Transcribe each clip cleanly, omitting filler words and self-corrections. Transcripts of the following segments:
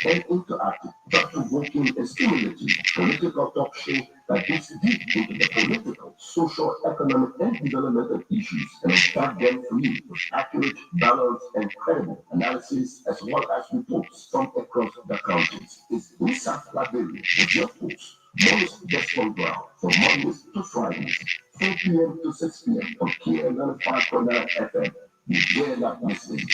and interactive, thought-provoking, and stimulating political talk show that digs deep into the political, social, economic, and developmental issues and unpack them for you with accurate, balanced, and credible analysis as well as reports from across the countries. It's Inside Liberia with your host, Desmond from Mondays to Fridays, 4 p.m. to 6 p.m. on KN 95.9 FM. You dare not miss this.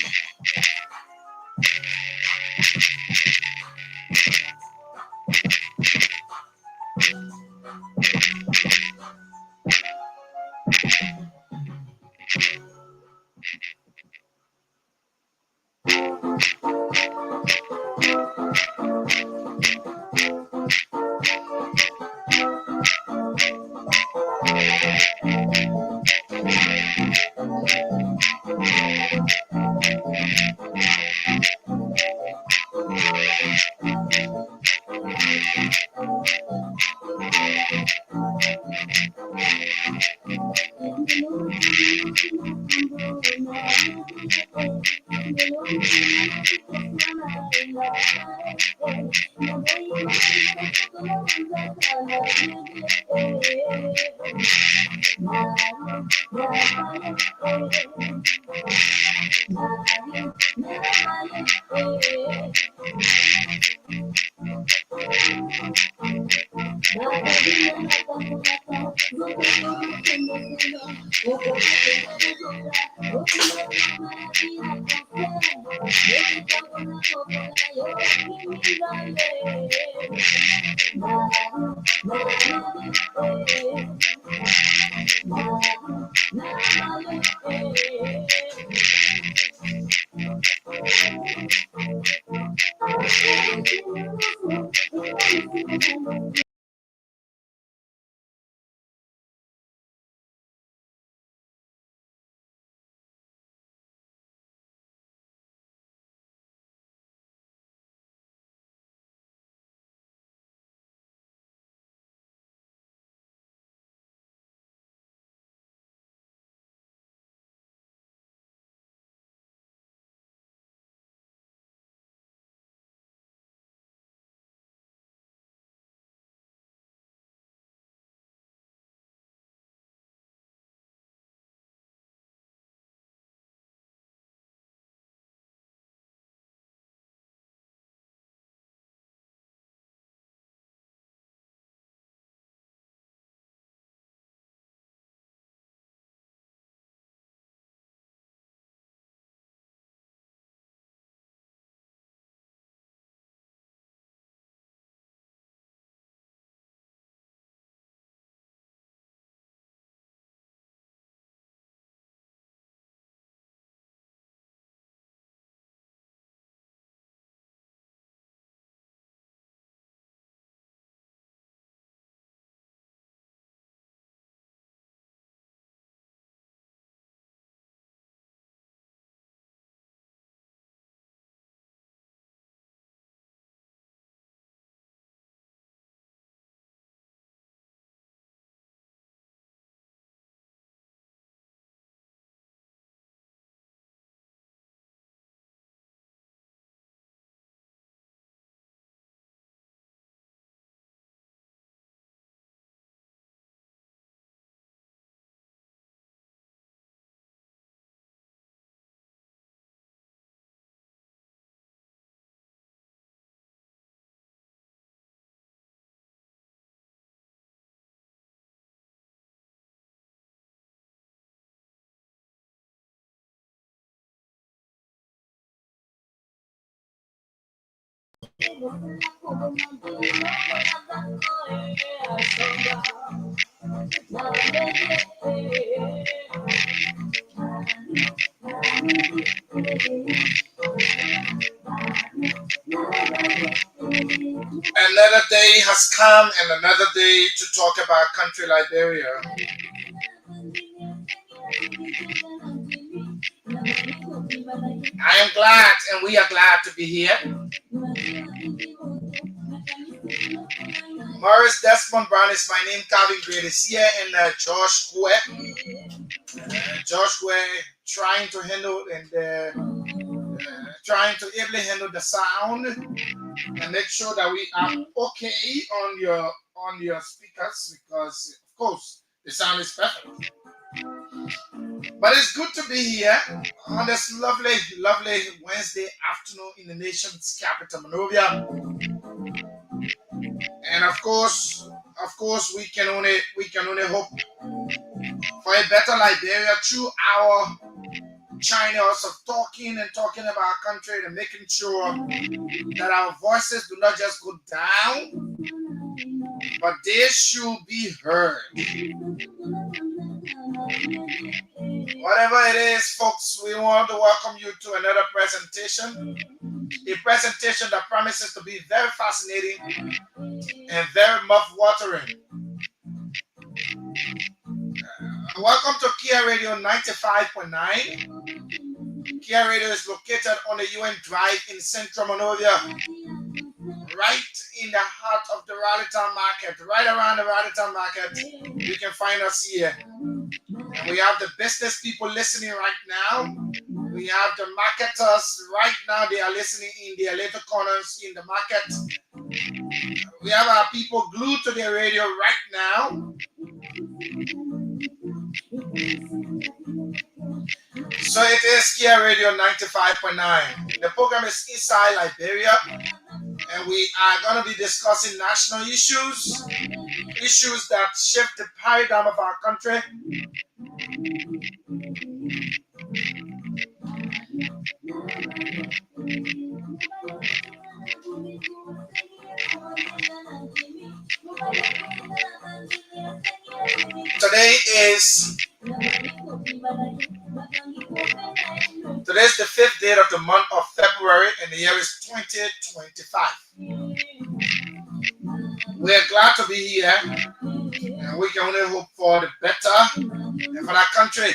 Another day has come and another day to talk about country Liberia. I am glad and we are glad to be here. Morris Desmond Brown is my name. Calvin Gray is here and Josh Hue. Josh Hue trying to handle and trying to ably handle the sound and make sure that we are okay on your speakers, because of course the sound is perfect. But it's good to be here on this lovely, lovely Wednesday afternoon in the nation's capital, Monrovia. And of course, we can only hope for a better Liberia through our channels of talking and talking about our country and making sure that our voices do not just go down, but they should be heard. Whatever it is, folks, we want to welcome you to another presentation. A presentation that promises to be very fascinating and very mouth-watering. Welcome to Kia Radio 95.9. Kia Radio is located on the UN Drive in Central Monrovia, right in the heart of the Rallytown Market, right around the Rallytown Market. You can find us here. And we have the business people listening right now. We have the marketers right now. They are listening in their little corners in the market. We have our people glued to their radio right now. So it is Kia Radio 95.9. The program is Inside Liberia, and we are going to be discussing national issues, issues that shift the paradigm of our country. Today's the 5th day of the month of February, and the year is 2025. We are glad to be here, and we can only hope for the better and for our country.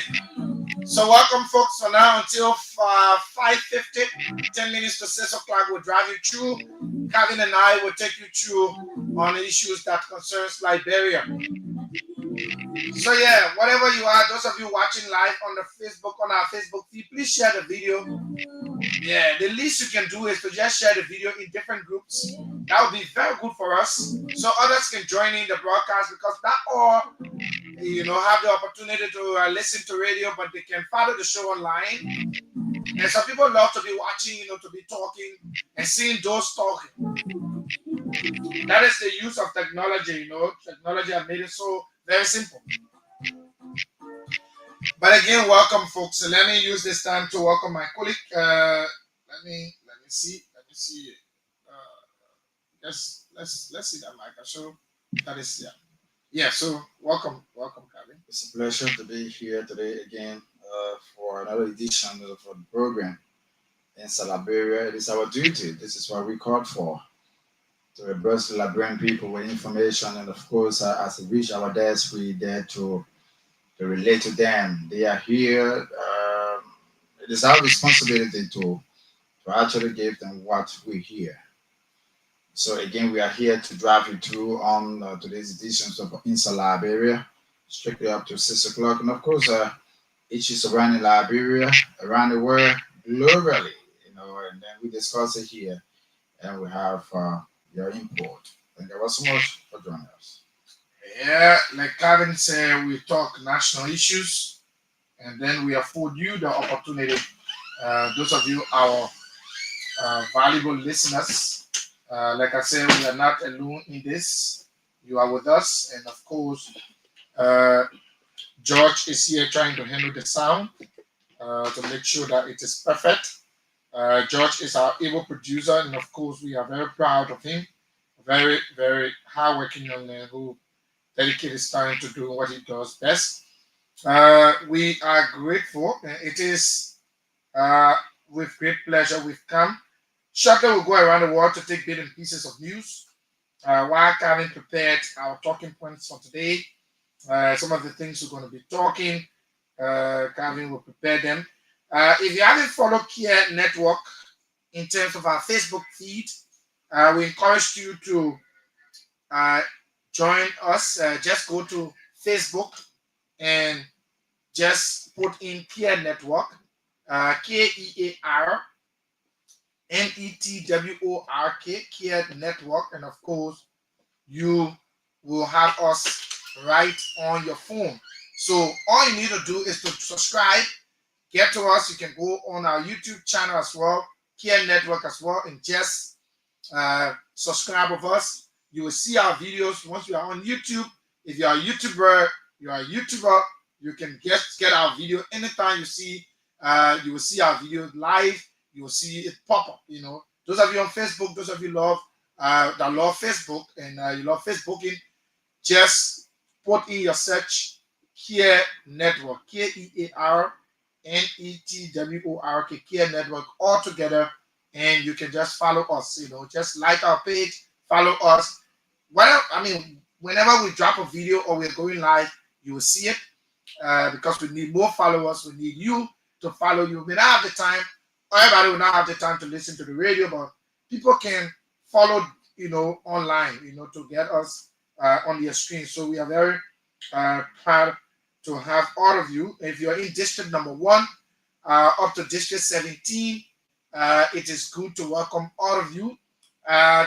So welcome, folks, for now until 5:50, 10 minutes to 6 o'clock. We'll drive you through. Kevin and I will take you through on the issues that concerns Liberia. So yeah, whatever you are, those of you watching live on the Facebook, on our Facebook feed, please share the video. Yeah, the least you can do is to just share the video in different groups. That would be very good for us, so others can join in the broadcast, because that all, have the opportunity to listen to radio, but they can follow the show online. And some people love to be watching, to be talking and seeing those talking. That is the use of technology. Technology has made it so very simple. But again, welcome, folks. So let me use this time to welcome my colleague. Let me see. Let's see that mic. So that is yeah. So welcome, Kevin. It's a pleasure to be here today again for another edition of the program in Liberia. It is our duty. This is what we called for, to abreast the Liberian people with information, and of course, as we reach our desk, we there to relate to them. They are here. It is our responsibility to actually give them what we hear. So again, we are here to drive you through on today's editions of Inside Liberia, strictly up to 6 o'clock. And of course, issues around in Liberia, around the world, globally, and then we discuss it here, and we have your input. Thank you so much for joining us. Yeah, like Kevin said, we talk national issues, and then we afford you the opportunity, those of you, our valuable listeners. Like I said, we are not alone in this. You are with us, and of course, George is here trying to handle the sound to make sure that it is perfect. George is our able producer, and of course, we are very proud of him. Very, very hardworking young man who dedicates his time to do what he does best. We are grateful. It is with great pleasure we've come. Shortly, we'll go around the world to take bits and pieces of news. While Kevin prepared our talking points for today, some of the things we're going to be talking, Kevin will prepare them. If you haven't followed Kia Network in terms of our Facebook feed, we encourage you to join us. Just go to Facebook and just put in Kia Network, Kear Network, Care Network, and of course, you will have us right on your phone. So all you need to do is to subscribe, get to us. You can go on our YouTube channel as well, Care Network as well, and just subscribe with us. You will see our videos once you are on YouTube. If you are a YouTuber, you can get our video anytime you see. You will see our video live. You will see it pop up. Those of you on Facebook, those of you that love Facebook and you love Facebooking, just put in your search Care Network, KEARNETWORK, Care Network all together, and you can just follow us. Just like our page, follow us. Whenever we drop a video or we're going live, you will see it. Because we need more followers, we need you to follow you. We don't have the time. Everybody will not have the time to listen to the radio, but people can follow, online, to get us on their screen. So we are very proud to have all of you. If you're in district number 1 up to district 17, it is good to welcome all of you.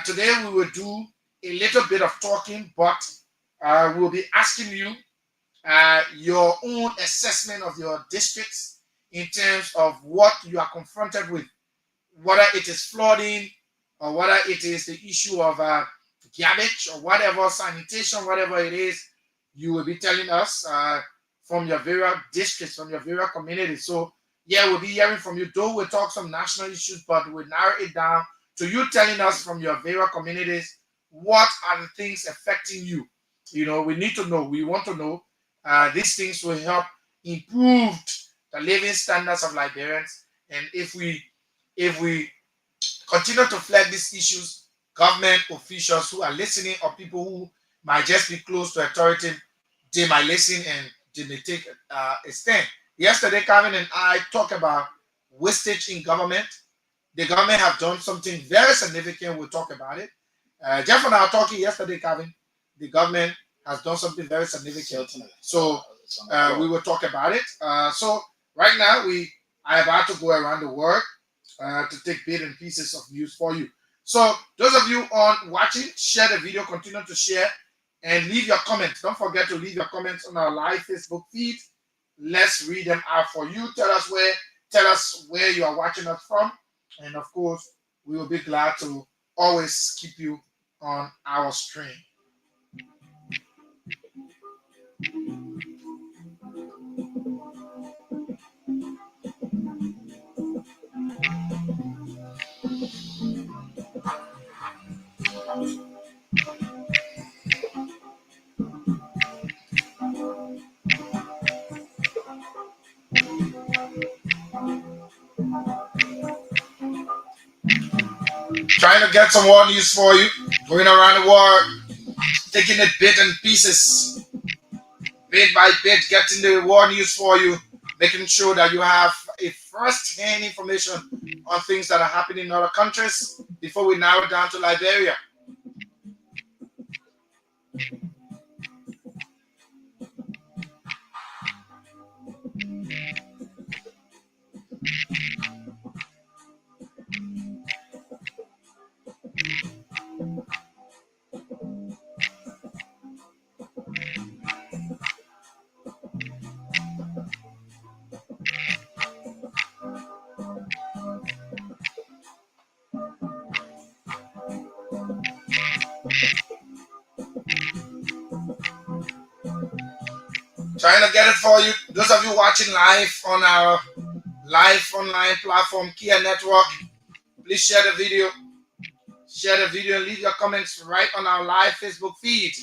Today we will do a little bit of talking, but we'll be asking you your own assessment of your districts in terms of what you are confronted with, whether it is flooding or whether it is the issue of garbage or whatever, sanitation, whatever it is. You will be telling us from your various districts, from your various communities. So yeah, we'll be hearing from you. Though we'll talk some national issues, but we'll narrow it down to you telling us from your various communities what are the things affecting you. We need to know. We want to know. These things will help improve the living standards of Liberians. And if we continue to flag these issues, government officials who are listening or people who might just be close to authority, they might listen and they may take a stand. Yesterday, Calvin and I talked about wastage in government. The government have done something very significant. We'll talk about it. Jeff and I were talking yesterday, Calvin. The government has done something very significant. So we will talk about it. So right now we are about to go around the world to take bits and pieces of news for you. So those of you on watching, share the video, continue to share, and leave your comments. Don't forget to leave your comments on our live Facebook feed. Let's read them out for you. Tell us where you are watching us from, and of course we will be glad to always keep you on our stream. Trying to get some more news for you, going around the world, taking it bit and pieces, bit by bit, getting the war news for you, making sure that you have a first-hand information on things that are happening in other countries before we narrow down to Liberia. Trying to get it for you. Those of you watching live on our live online platform, Care Network, please share the video. Share the video and leave your comments right on our live Facebook feed.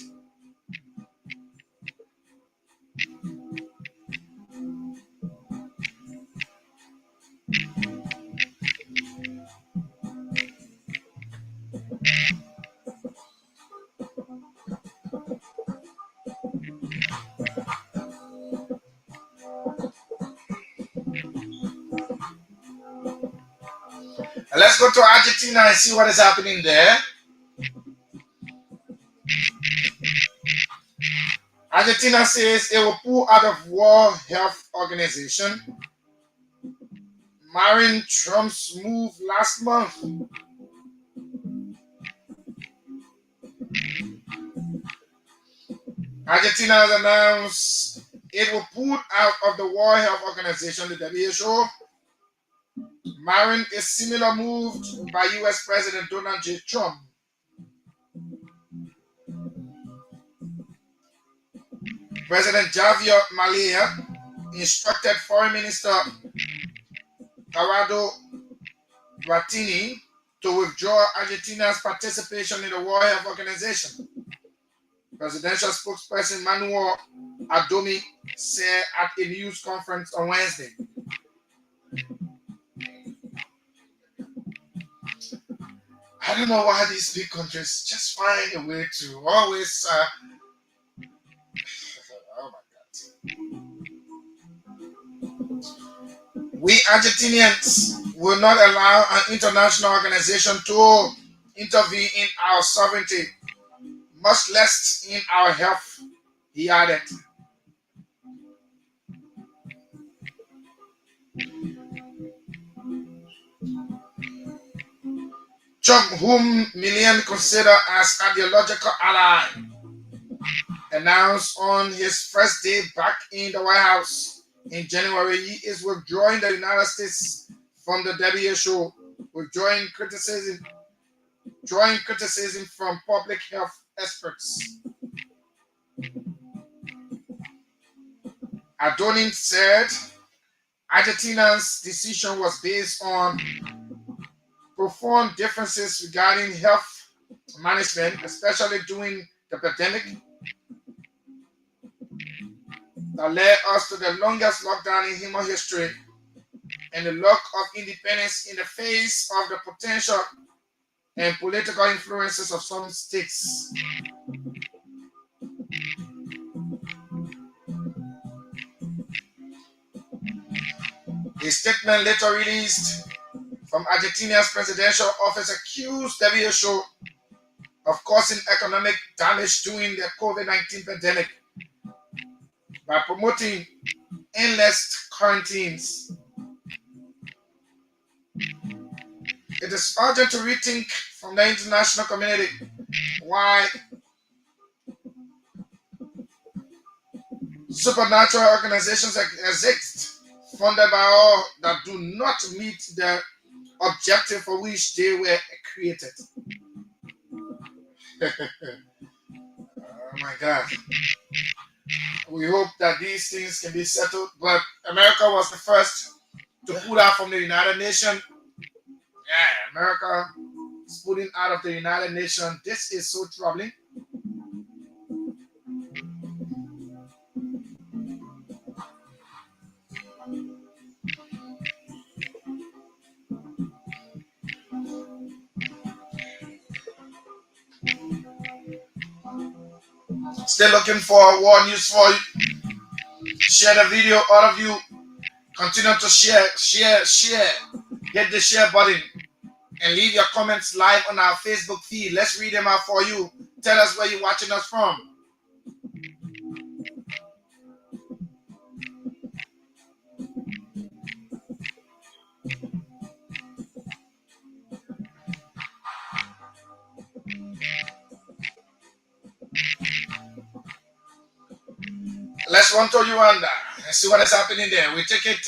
And let's go to Argentina and see what is happening there. Argentina says it will pull out of World Health Organization. marrying Trump's move last month. Argentina has announced it will pull out of the World Health Organization, the WHO, marrying a similar move by US President Donald J. Trump. President Javier Malaya instructed Foreign Minister Gerardo Rattini to withdraw Argentina's participation in the World Health Organization. Presidential spokesperson Manuel Adomi said at a news conference on Wednesday. I don't know why these big countries just find a way to always. Oh my God. We Argentinians will not allow an international organization to intervene in our sovereignty, much less in our health, he added. Trump, whom millions consider as ideological ally, announced on his first day back in the White House in January he is withdrawing the United States from the WHO, withdrawing drawing criticism from public health experts. Adonin said Argentina's decision was based on profound differences regarding health management, especially during the pandemic that led us to the longest lockdown in human history and the lack of independence in the face of the potential and political influences of some states. A statement later released from Argentina's presidential office accused WHO of causing economic damage during the COVID-19 pandemic by promoting endless quarantines. It is urgent to rethink from the international community why supernatural organizations exist, funded by all that do not meet the objective for which they were created. Oh my God. We hope that these things can be settled, but America was the first to pull out from the United Nations. Yeah, America is pulling out of the United Nations. This is so troubling. Still looking for war news for you. Share the video, all of you. Continue to share. Hit the share button and leave your comments live on our Facebook feed. Let's read them out for you. Tell us where you're watching us from. Let's run to Uganda and see what is happening there. We take it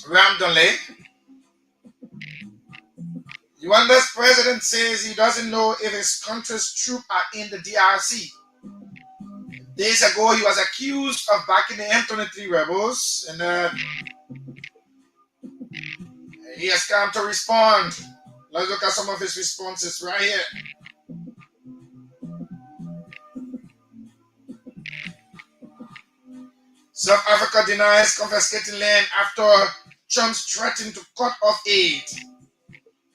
randomly. Uganda's president says he doesn't know if his country's troops are in the DRC. Days ago, he was accused of backing the M23 rebels, and he has come to respond. Let's look at some of his responses right here. South Africa denies confiscating land after Trump's threatened to cut off aid.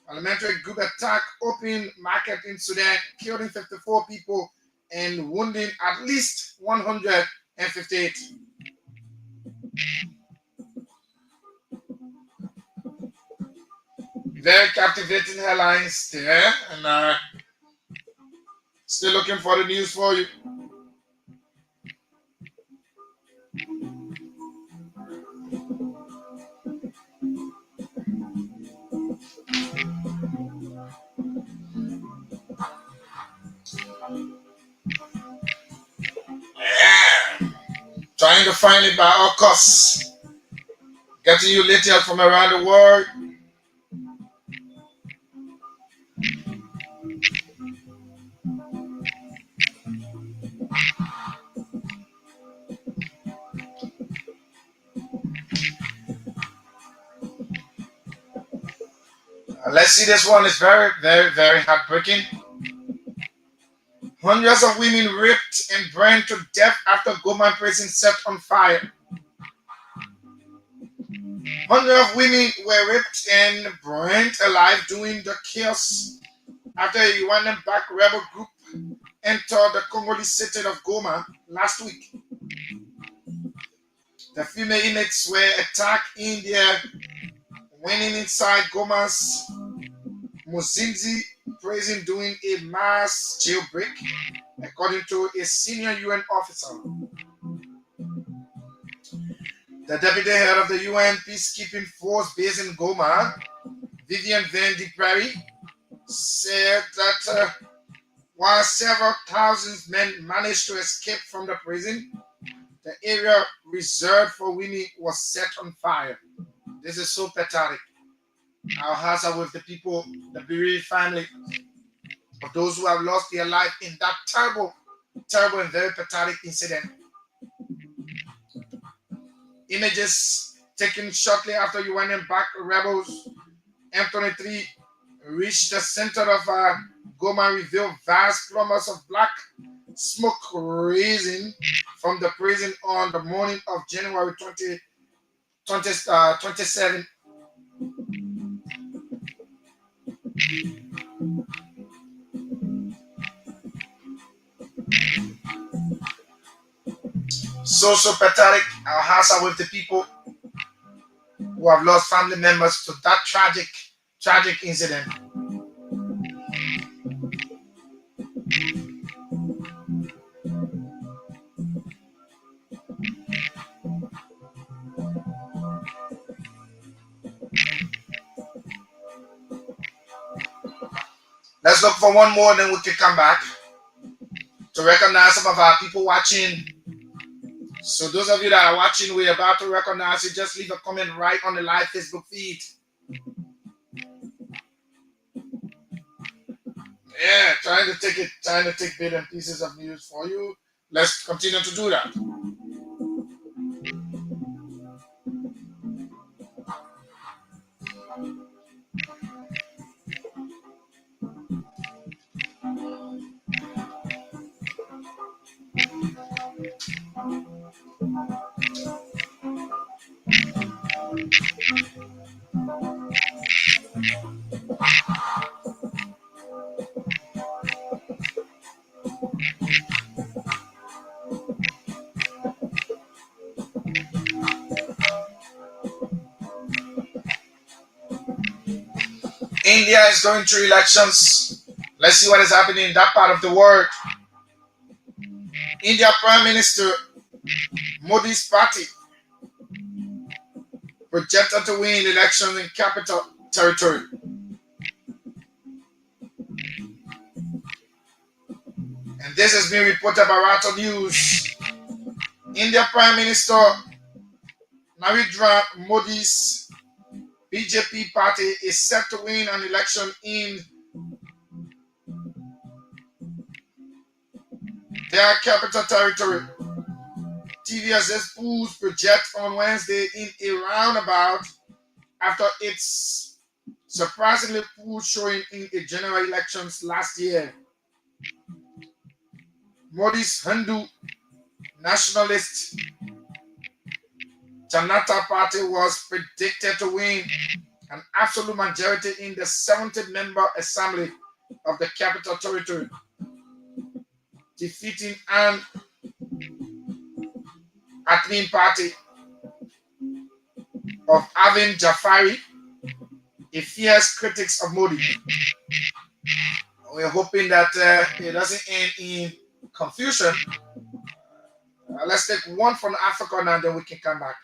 Parliamentary group attack open market in Sudan, killing 54 people and wounding at least 158. Very captivating headlines there, and still looking for the news for you. Yeah. Trying to find it by all costs. Getting you little from around the world. Let's see, this one is very, very, very heartbreaking. Hundreds of women raped and burned to death after Goma prison set on fire. Hundreds of women were raped and burned alive during the chaos after a Rwandan-backed rebel group entered the Congolese city of Goma last week. The female inmates were attacked in their winning inside Goma's Muzinzi prison during a mass jailbreak, according to a senior UN officer. The deputy head of the UN peacekeeping force based in Goma, Vivian Van de Prairie, said that while several thousand men managed to escape from the prison, the area reserved for women was set on fire. This is so pathetic. Our hearts are with the people, the bereaved family of those who have lost their life in that terrible, terrible and very pathetic incident. Images taken shortly after UN-backed rebels M23 reached the center of Goma revealed vast plumes of black smoke rising from the prison on the morning of January 27. So pathetic. Our hearts are with the people who have lost family members to that tragic incident. Let's look for one more, then we can come back to recognize some of our people watching. So those of you that are watching, we're about to recognize you. Just leave a comment right on the live Facebook feed. Yeah, trying to take bits and pieces of news for you. Let's continue to do that. India is going through elections. Let's see what is happening in that part of the world. India Prime Minister Modi's party projected to win elections in capital territory. And this has been reported by Rata News. India Prime Minister Narendra Modi's BJP party is set to win an election in their capital territory. TVS's polls project on Wednesday in a roundabout after its surprisingly poor showing in a general elections last year. Modi's Hindu nationalist Janata Party was predicted to win an absolute majority in the 70-member assembly of the capital territory, defeating an Atmin party of Arvind Jafari, a fierce critic of Modi. We're hoping that it doesn't end in confusion. Let's take one from Africa now, then we can come back.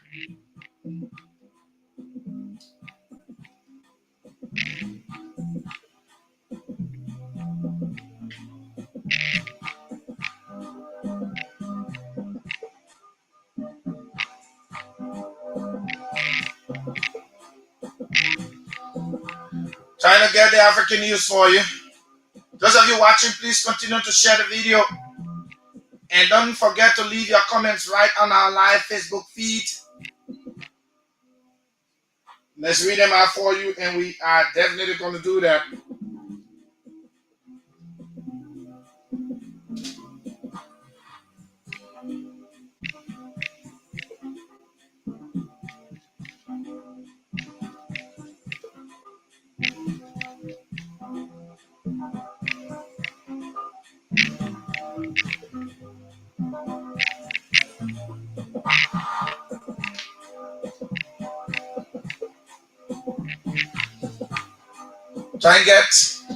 Trying to get the African news for you. Those of you watching, please continue to share the video. And don't forget to leave your comments right on our live Facebook feed. Let's read them out for you, and we are definitely going to do that.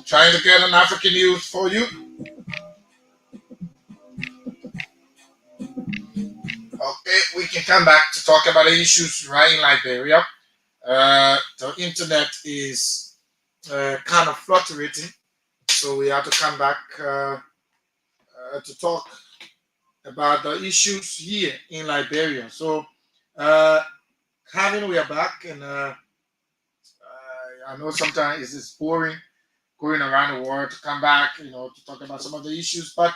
Trying to get an African news for you. Okay, we can come back to talk about the issues right in Liberia. The internet is kind of fluctuating, so we have to come back to talk about the issues here in Liberia. So, we are back, and I know sometimes it's boring going around the world to come back, to talk about some of the issues. But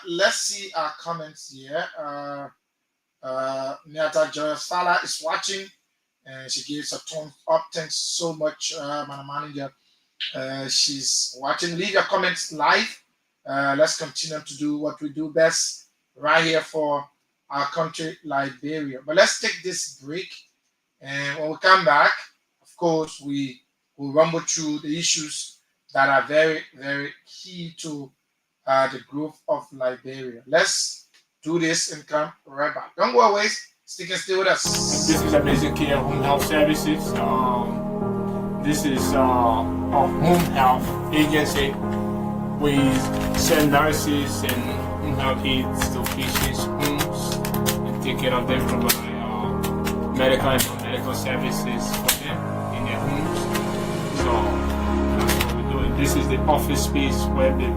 let's see our comments here. Niata Joyasala is watching, and she gives a thumbs up. Thanks so much, Madam Manager. She's watching. Leave your comments live. Let's continue to do what we do best right here for our country, Liberia. But let's take this break, and when we come back, of course, we will rumble through the issues that are very, very key to the growth of Liberia. Let's do this and come right back. Don't go away. Stick and stay with us. This is Amazing Care Home Health Services. This is a home health agency. We send nurses and home health aides to patients' homes and take care of them, provide medical and non-medical services for them in their homes. So that's what we're doing. This is the office space where the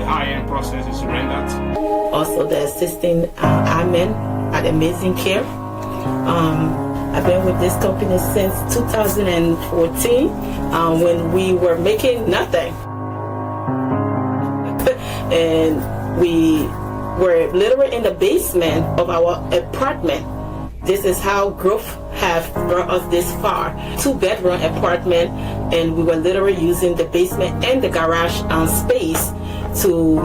high-end process is rendered. Also the assisting admin at Amazing Care. I've been with this company since 2014 when we were making nothing. And we were literally in the basement of our apartment. This is how growth have brought us this far. 2-bedroom apartment, and we were literally using the basement and the garage space to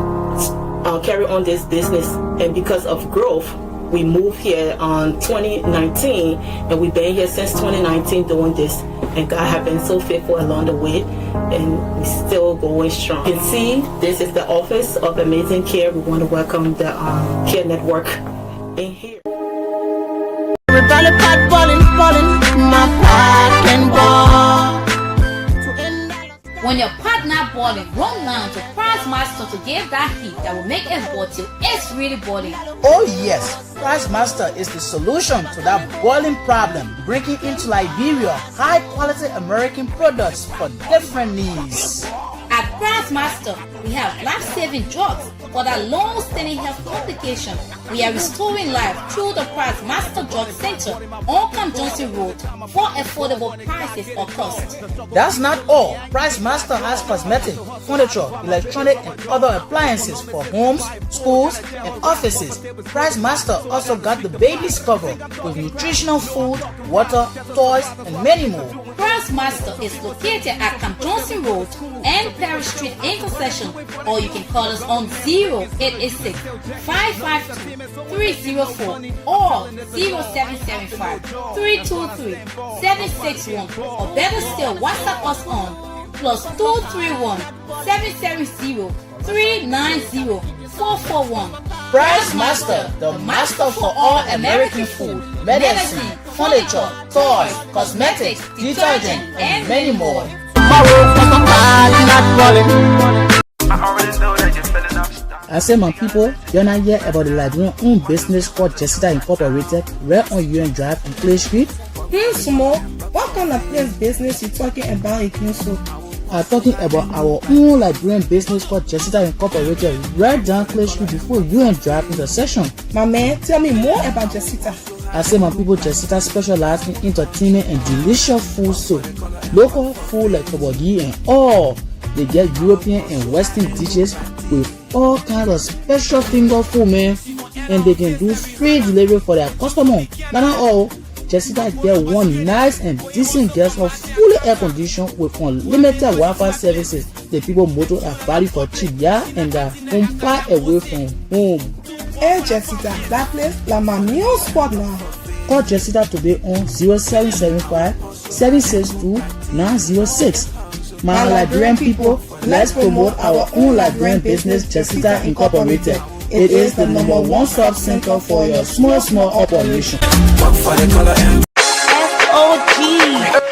carry on this business. And because of growth, we moved here on 2019, and we've been here since 2019 doing this. And God has been so faithful along the way, and we're still going strong. You can see this is the office of Amazing Care. We want to welcome the Care Network in here. When your partner boiling, run now to Price Master to give that heat that will make it boil till it's really boiling. Oh yes, Price Master is the solution to that boiling problem, bringing into Liberia high-quality American products for different needs. At Price Master, we have life-saving drugs for that long-standing health complication. We are restoring life through the Price Master Drug Center on Camp Johnson Road for affordable prices or cost. That's not all. Price Master has cosmetic, furniture, electronic, and other appliances for homes, schools, and offices. Price Master also got the baby's cover with nutritional food, water, toys, and many more. Price Master is located at Camp Johnson Road and Perry Street intersection, or you can call us on 0886 552 304 or 0775 323 761, or better still, WhatsApp us on +231 770 390 441. Price Master, the master for all American food, medicine, furniture, toys, cosmetics, detergent, and many more. I say, my people, you're not hear about the Liberian owned business called Jessica Incorporated, right on UN Drive in Clay Street? Small. What kind of place business you talking about again, so? I'm talking about our own Liberian business called Jessica Incorporated, right down Clay Street before UN Drive intersection. My man, tell me more about Jessica. I say my people Jessica specialize in entertainment and delicious food so local food like kebab and all. They get European and Western dishes with all kinds of special finger food, man. And they can do free delivery for their customer. Not all. Jessica get one nice and decent guest house fully air conditioned with unlimited Wi-Fi services. The people motor are value for cheap, yeah, and they're home far away from home. Hey Jessica, that place like my meal spot now. Call Jessica today on 0775 762 906. My Liberian people, let's promote our own Liberian business, Jessica Incorporated. It is the #1 stop center for your small operation.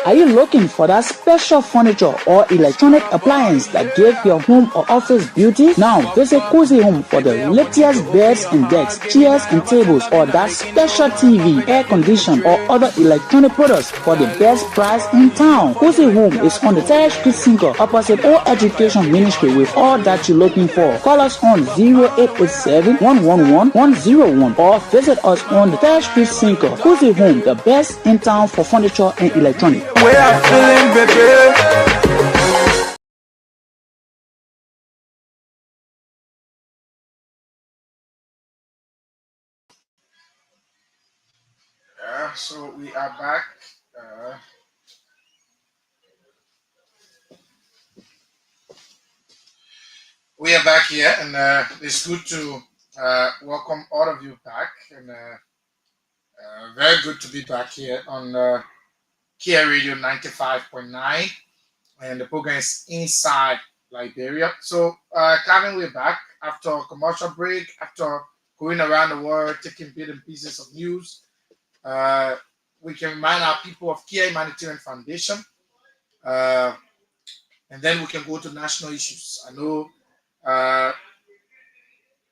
Are you looking for that special furniture or electronic appliance that give your home or office beauty? Now visit Cozy Home for the latest beds and desks, chairs and tables, or that special TV, air condition, or other electronic products for the best price in town. Cozy Home is on the 3rd Street Sinker opposite All Education Ministry with all that you're looking for. Call us on 0887 111 101 or visit us on the 3rd Street Sinker. Cozy Home, the best in town for furniture and electronics. We are feeling baby. So we are back. We are back here, and it's good to welcome all of you back. And very good to be back here on Kia Radio 95.9, and the program is Inside Liberia. So, Kevin, we're back after a commercial break, after going around the world, taking bits and pieces of news. We can remind our people of Kia Humanitarian Foundation, and then we can go to national issues. I know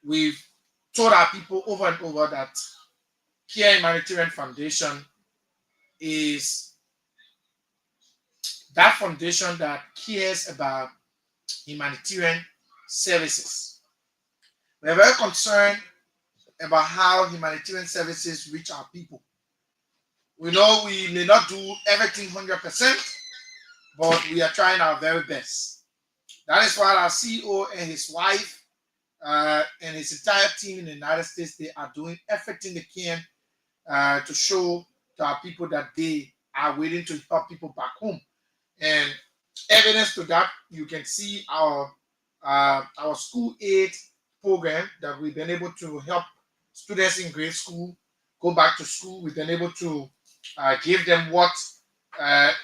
we've told our people over and over that Kia Humanitarian Foundation is that foundation that cares about humanitarian services. We're very concerned about how humanitarian services reach our people. We know we may not do everything 100%, but we are trying our very best. That is why our CEO and his wife and his entire team in the United States, they are doing everything they can to show to our people that they are willing to help people back home. And evidence to that, you can see our school aid program that we've been able to help students in grade school go back to school. We've been able to give them what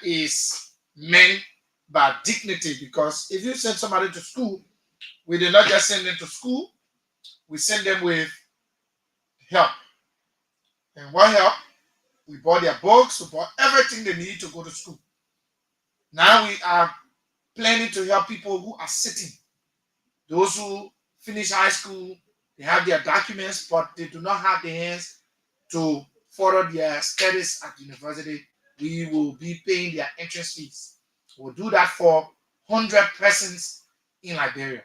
is meant by dignity, because if you send somebody to school, we did not just send them to school, we send them with help. And what help? We bought their books, we bought everything they need to go to school. Now we are planning to help people who are sitting. Those who finish high school, they have their documents, but they do not have the hands to further their studies at university. We will be paying their entrance fees. We'll do that for 100 persons in Liberia.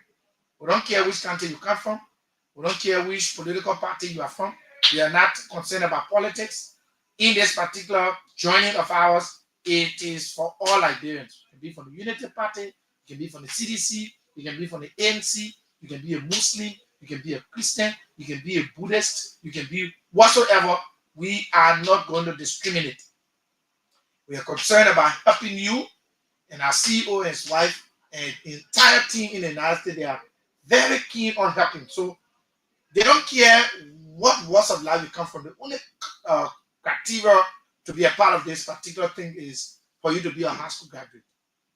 We don't care which country you come from. We don't care which political party you are from. We are not concerned about politics. In this particular joining of ours, it is for all Liberians. You can be from the Unity Party, you can be from the CDC, you can be from the ANC, you can be a Muslim, you can be a Christian, you can be a Buddhist, you can be whatsoever. We are not going to discriminate. We are concerned about helping you, and our CEO and his wife and the entire team in the United States, they are very keen on helping. So they don't care what walks of life you come from. The only criteria to be a part of this particular thing is for you to be a high school graduate.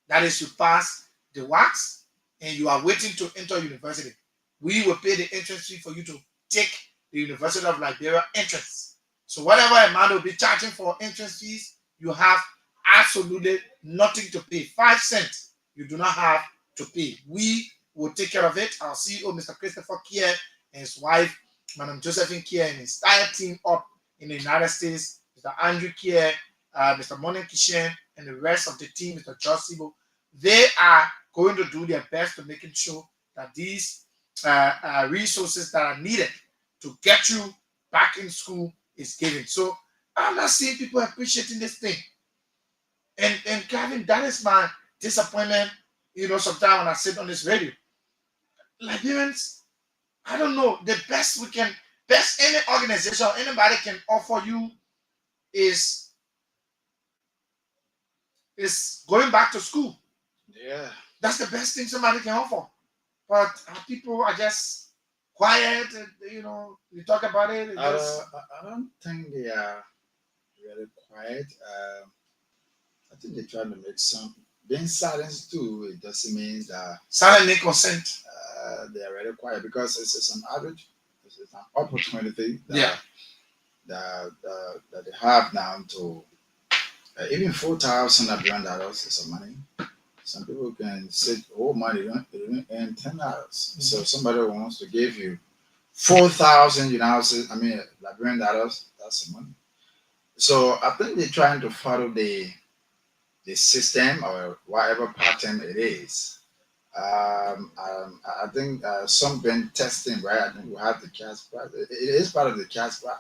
That is, you pass the wax and you are waiting to enter university. We will pay the entrance fee for you to take the University of Liberia entrance. So whatever amount will be charging for entrance fees, you have absolutely nothing to pay. 5 cents you do not have to pay. We will take care of it. Our CEO, Mr. Christopher Kier, and his wife, Madam Josephine Kier, and his entire team up in the United States, Mr. Andrew Kier, Mr. Monin Kishen, and the rest of the team, Mr. Josh Sibo, they are going to do their best to making sure that these resources that are needed to get you back in school is given. So I'm not seeing people appreciating this thing. And Kevin, that is my disappointment. Sometimes when I sit on this radio, Liberians, I don't know. The best any organization or anybody can offer you is going back to school. Yeah. That's the best thing somebody can offer. But people are just quiet. You talk about it. I don't think they are really quiet. I think they're trying to make some being silenced too. It doesn't mean that silent consent. They are really quiet because it's an average, it's an opportunity that, Yeah. that they have now to even $4,000 is some money. Some people can say, "Oh, money, they don't earn $10." So somebody wants to give you 4,000, Liberian dollars. That's some money. So I think they're trying to follow the system or whatever pattern it is. I think some been testing, right? I think we have the cash price. It is part of the cash price.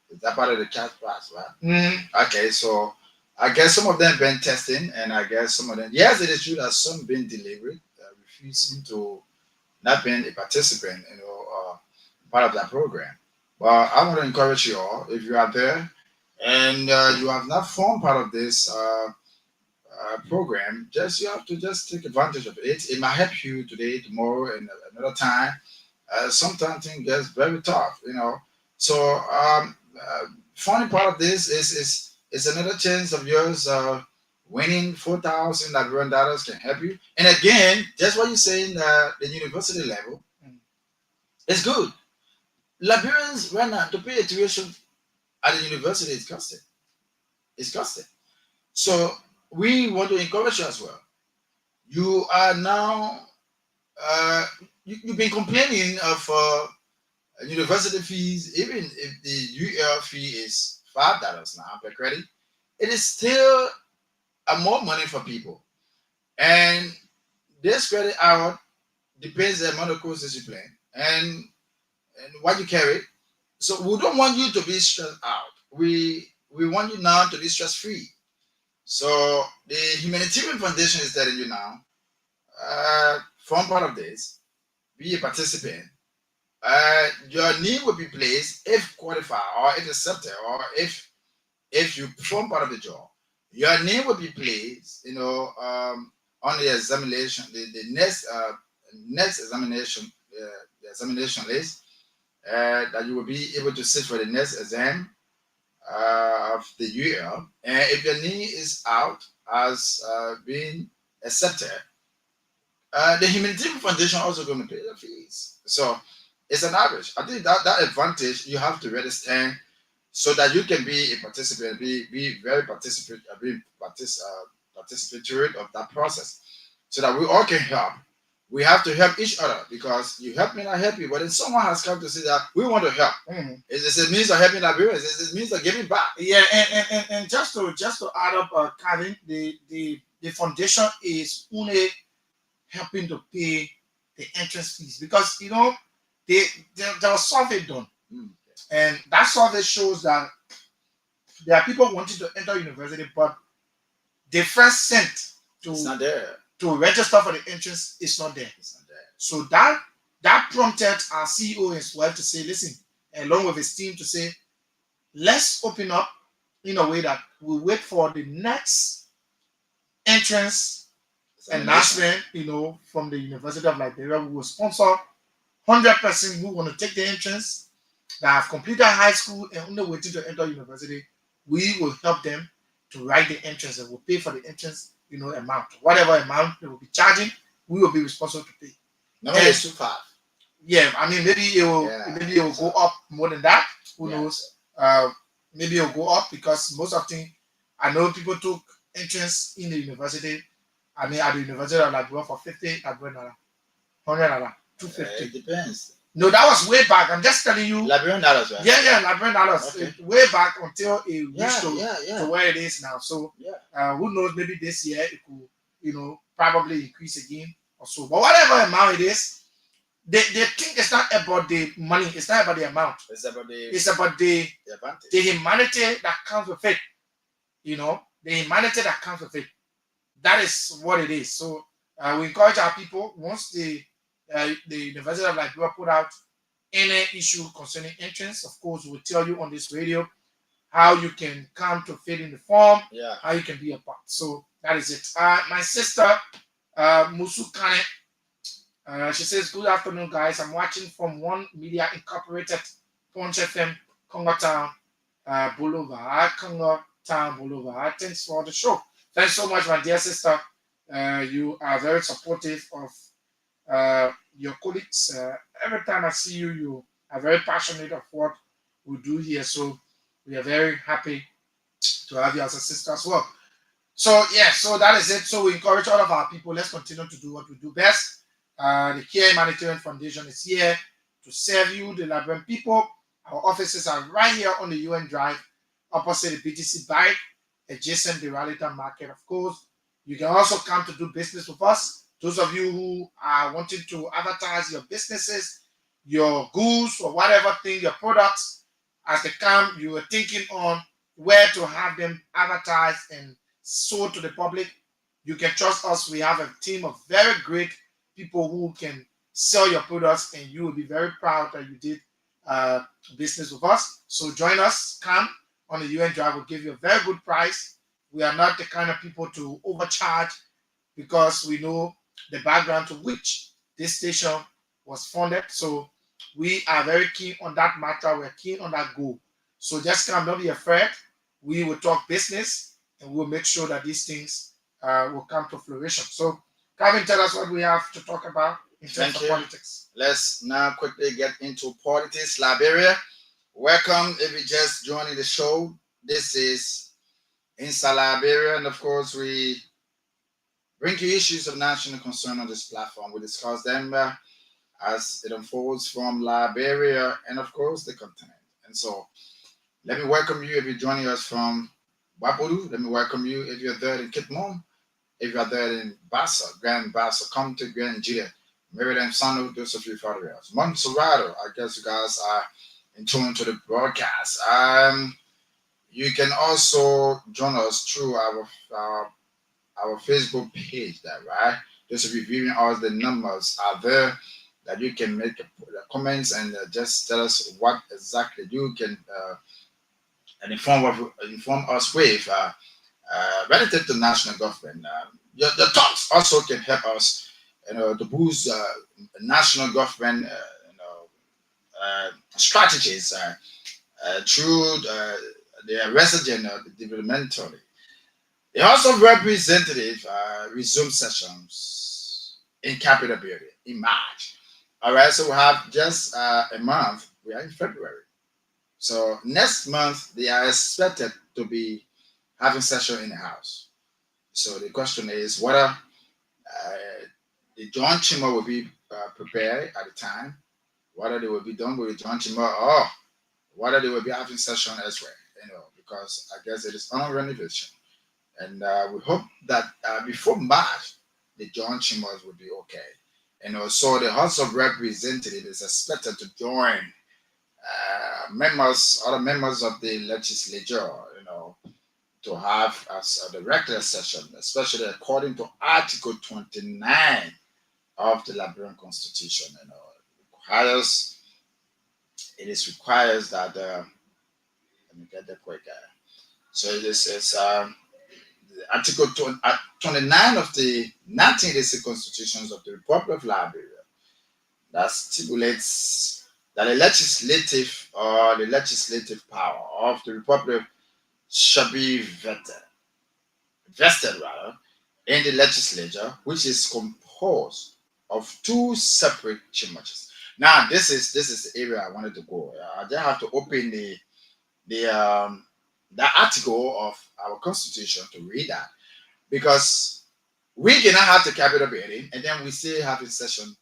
Is that part of the cash price, right? Mm-hmm. Okay, so I guess some of them been testing, and I guess some of them, yes, it is true that some been delivered, refusing to not being a participant, part of that program. But I want to encourage you all, if you are there and you have not formed part of this program, you have to just take advantage of it. It might help you today, tomorrow, and another time. Sometimes things gets very tough, So funny part of this is another chance of yours winning $4,000 can help you. And again, just what you're saying, the university level, it's good. Liberians right now to pay a tuition at the university is costing. It's costing. So we want to encourage you as well. You are now, you've been complaining of university fees, even if the UL fee is $5 now per credit, it is still more money for people. And this credit hour depends on the amount of courses you plan and what you carry. So we don't want you to be stressed out. We want you now to be stress free. So the Humanitarian Foundation is telling you now, form part of this, be a participant. Your name will be placed if qualified or if accepted or if you perform part of the job. Your name will be placed, on the examination, the next examination, the examination list, that you will be able to sit for the next exam of the UL. And if your name is out as being accepted, the Humanitarian Foundation also going to pay the fees. So it's an average. I think that advantage you have to really stand so that you can be a participant, be very participatory of that process, so that we all can help. We have to help each other because you help me, I help you. But then someone has come to say that we want to help. It's a means of helping Liberians. It's a means of giving back. Yeah, and just to add up, Kevin, the foundation is only helping to pay the entrance fees because there was survey done, and that survey shows that there are people wanting to enter university, but the first cent It's not there. to register for the entrance is not there. It's not there. So that prompted our CEO as well to say, listen, along with his team to say, let's open up in a way that we wait for the next entrance announcement, from the University of Liberia. We will sponsor 100% who want to take the entrance that have completed high school and only waiting to enter university. We will help them to write the entrance and we'll pay for the entrance, amount. Whatever amount they will be charging, we will be responsible to pay. No, it's too far. Yeah, I mean maybe it will go up more than that. Who knows? Maybe it will go up because most of the thing I know people took entrance in the university. I mean at the University of Liberia for $50, $100, $250. It depends. No, that was way back. I'm just telling you. Liberian dollars, right? Yeah, Liberian dollars. Okay. Way back until it reached to where it is now. So who knows? Maybe this year it could, probably increase again or so. But whatever amount it is, they think it's not about the money, it's not about the amount. It's about the advantage. The humanity that comes with it. You know, the humanity that comes with it. That is what it is. So we encourage our people, once the University of Liberia put out any issue concerning entrance, of course, we'll tell you on this radio how you can come to fill in the form, Yeah. how you can be a part. So that is it. My sister, Musu Kane, she says, good afternoon, guys. I'm watching from One Media Incorporated, Punch FM, Congo Town Boulevard, Congo Town Boulevard. Thanks for the show. Thanks so much, my dear sister. You are very supportive of your colleagues. Every time I see you, you are very passionate of what we do here. So we are very happy to have you as a sister as well. So yeah, so that is it. So we encourage all of our people. Let's continue to do what we do best. The Care Humanitarian Foundation is here to serve you, the Liberian people. Our offices are right here on the UN Drive, opposite the BTC bike, adjacent the Rallytown Market. Of course, you can also come to do business with us. Those of you who are wanting to advertise your businesses, your goods, or whatever thing, your products, as they come, you are thinking on where to have them advertised and sold to the public. You can trust us. We have a team of very great people who can sell your products, and you will be very proud that you did business with us. So join us, come on the UN Drive. We'll give you a very good price. We are not the kind of people to overcharge, because we know the background to which this station was funded. So we are very keen on that matter. We're keen on that goal. So just come, don't be afraid. We will talk business, and we'll make sure that these things will come to fruition. So Calvin, tell us what we have to talk about in terms of politics. Let's now quickly get into politics. Liberia, welcome if you just joining the show. This is Inside Liberia, and of course we bring you issues of national concern on this platform. We discuss them as it unfolds from Liberia and of course the continent. And so let me welcome you if you're joining us from Wapodu. Let me welcome you if you're there in Kitmon. If you're there in Bassa, Grand Bassa, come to Grand Julia, Maryland, Sano, those of you further else. Montserrat, I guess you guys are in tune to the broadcast. You can also join us through our Facebook page, that right? Those of you viewing us, the numbers are there that you can make comments and just tell us what exactly you can and inform us with. Relative to national government, your thoughts also can help us, to boost national government, strategies through their resident developmentally. The House of Representatives resumed sessions in Capitol Building in March. All right, so we have just a month. We are in February, so next month they are expected to be having session in the House. So the question is whether the joint chamber will be prepared at the time, whether they will be done with the joint chamber, or whether they will be having session elsewhere. Because I guess it is on renovation, and we hope that before March, the joint chambers will be okay. So the House of Representatives is expected to join other members of the legislature, to have as a regular session, especially according to Article 29 of the Liberian Constitution. It requires that. Let me get the quick. So this is Article 29 of the 1986 Constitutions of the Republic of Liberia that stipulates that the legislative power of the Republic shall be vested in the legislature, which is composed of two separate chambers. Now, this is the area I wanted to go. I just have to open the article of our constitution to read that, because we cannot have the Capitol building and then we still have a session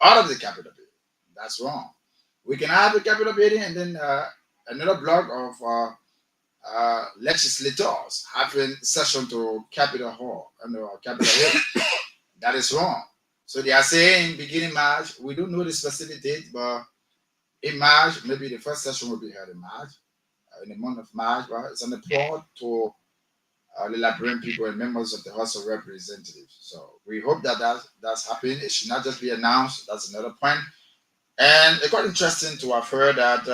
out of the Capitol building. That's wrong. We can have the Capitol building and then another block of legislators having session to Capitol Hall and Capitol Hill. That is wrong. So they are saying beginning March. We don't know the specific date, but in March, maybe the first session will be held in March, in the month of March. But it's an applaud to the Liberian people and members of the House of Representatives. So we hope that that's happening. It should not just be announced. That's another point. And it got interesting to have heard that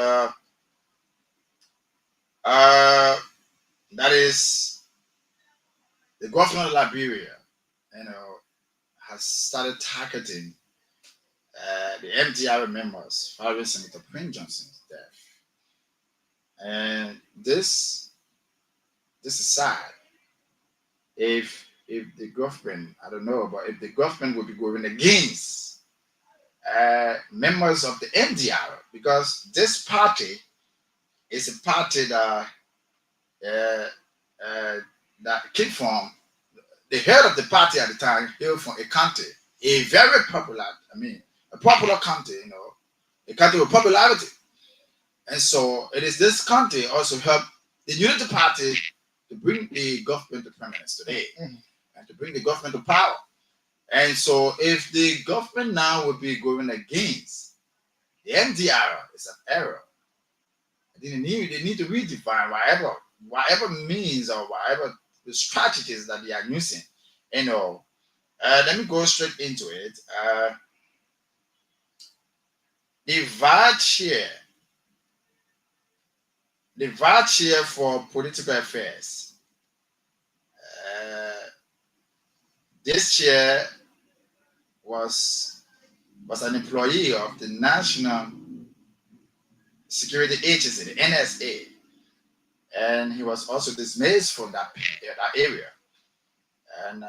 that is the government of Liberia, has started targeting the MDR members following Senator Prince Johnson's death. And this is sad. If the government, I don't know, but if the government would be going against members of the MDR, because this party is a party that came from the head of the party at the time, hailed from a county, a very popular, a popular county, a county with popularity. And so it is this county also helped the Unity Party to bring the government to prominence today and to bring the government to power. And so if the government now would be going against the MDR, it's an error. They need to redefine whatever means or whatever the strategies that they are using. Let me go straight into it. The vice chair for political affairs. This chair was an employee of the National Security Agency, the NSA, and he was also dismissed from that area. And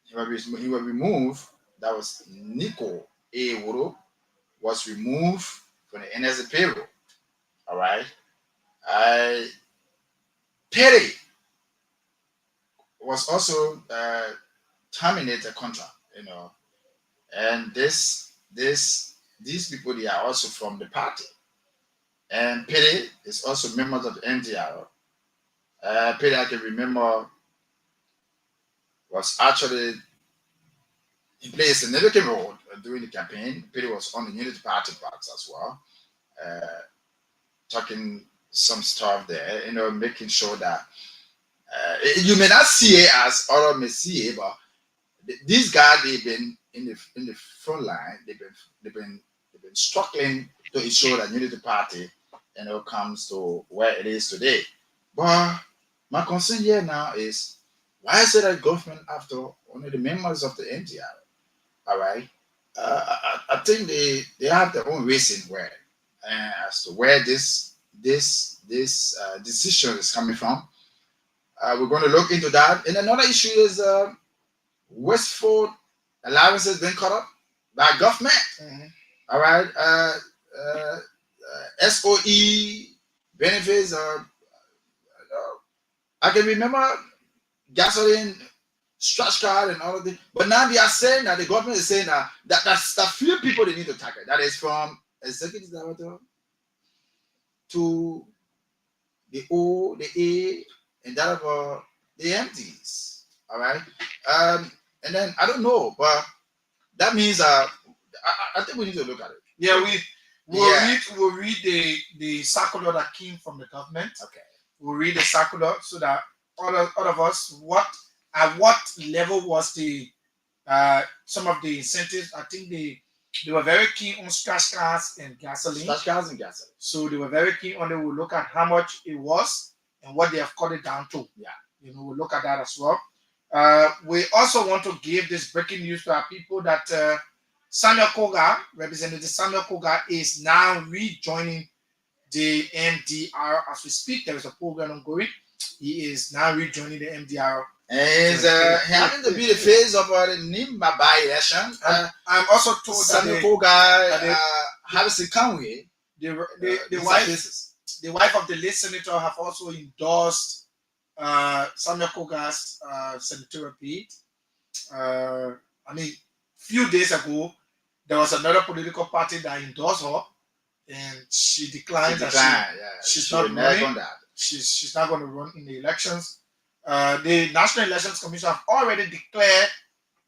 he was removed. That was Nico A. Wuro was removed from the NSA payroll. All right. Perry was also terminated contract, and these people, they are also from the party. And Perry is also members of the MDR. Perry, I can remember, was actually, he played a significant role during the campaign. Perry was on the Unity Party box as well, talking some stuff there, making sure that you may not see it as others may see it, but these guys, they've been in the front line. They've been struggling to ensure that Unity Party, comes to where it is today. But my concern here now is, why is it that government after only the members of the NTR? All right, I think they have their own reason where as to where this decision is coming from. We're going to look into that. And another issue is wasteful allowances being cut up by government. All right, SOE benefits. I can remember gasoline, stretch card, and all of this. But now they are saying that the government is saying that few people they need to tackle. That is from executive director to the O, the A, and that of the MDs. All right. And then I don't know, but that means I think we need to look at it. Yeah, we'll read the circular that came from the government. Okay. We'll read the circular so that all of us, at what level was the some of the incentives. I think they were very keen on scratch cards and gasoline. So they were very keen on it. We'll look at how much it was and what they have cut it down to. Yeah. We'll look at that as well. We also want to give this breaking news to our people that Samuel Koga, Representative Samuel Koga, is now rejoining the MDR as we speak. There is a program ongoing. He is now rejoining the MDR. And he's having to be the face of the Nimba by-election. I'm also told Samuel Koga, Harrison Conway, the wife of the late senator have also endorsed Samuel Koga's senatorial bid. Few days ago, there was another political party that endorsed her, and she declined. She's not running. She's not going to run in the elections. The National Elections Commission have already declared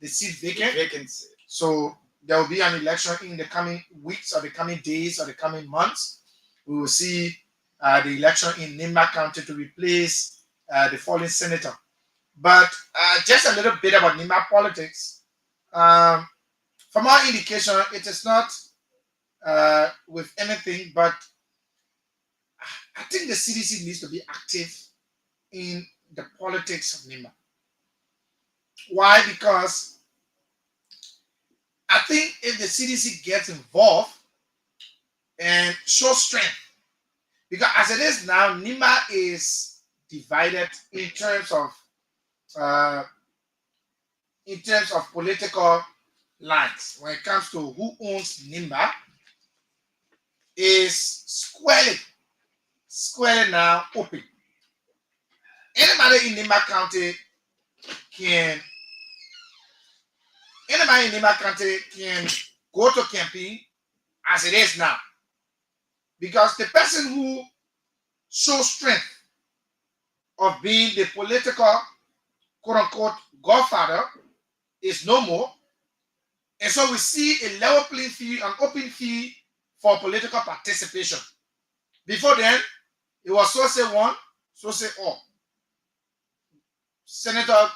the seat vacant. Vacancy. So there will be an election in the coming weeks or the coming days or the coming months. We will see the election in Nimba County to replace the fallen senator. But just a little bit about Nimba politics. From our indication, it is not with anything, but I think the CDC needs to be active in the politics of Nimba. Why? Because I think if the CDC gets involved and shows strength, because as it is now, Nimba is divided in terms of political lines. When it comes to who owns Nimba, is squarely now open. Anybody in Nimba County can go to campaign as it is now. Because the person who shows strength of being the political quote-unquote godfather is no more. And so we see a level playing field, an open field for political participation. Before then, it was so say one, so say all. Senator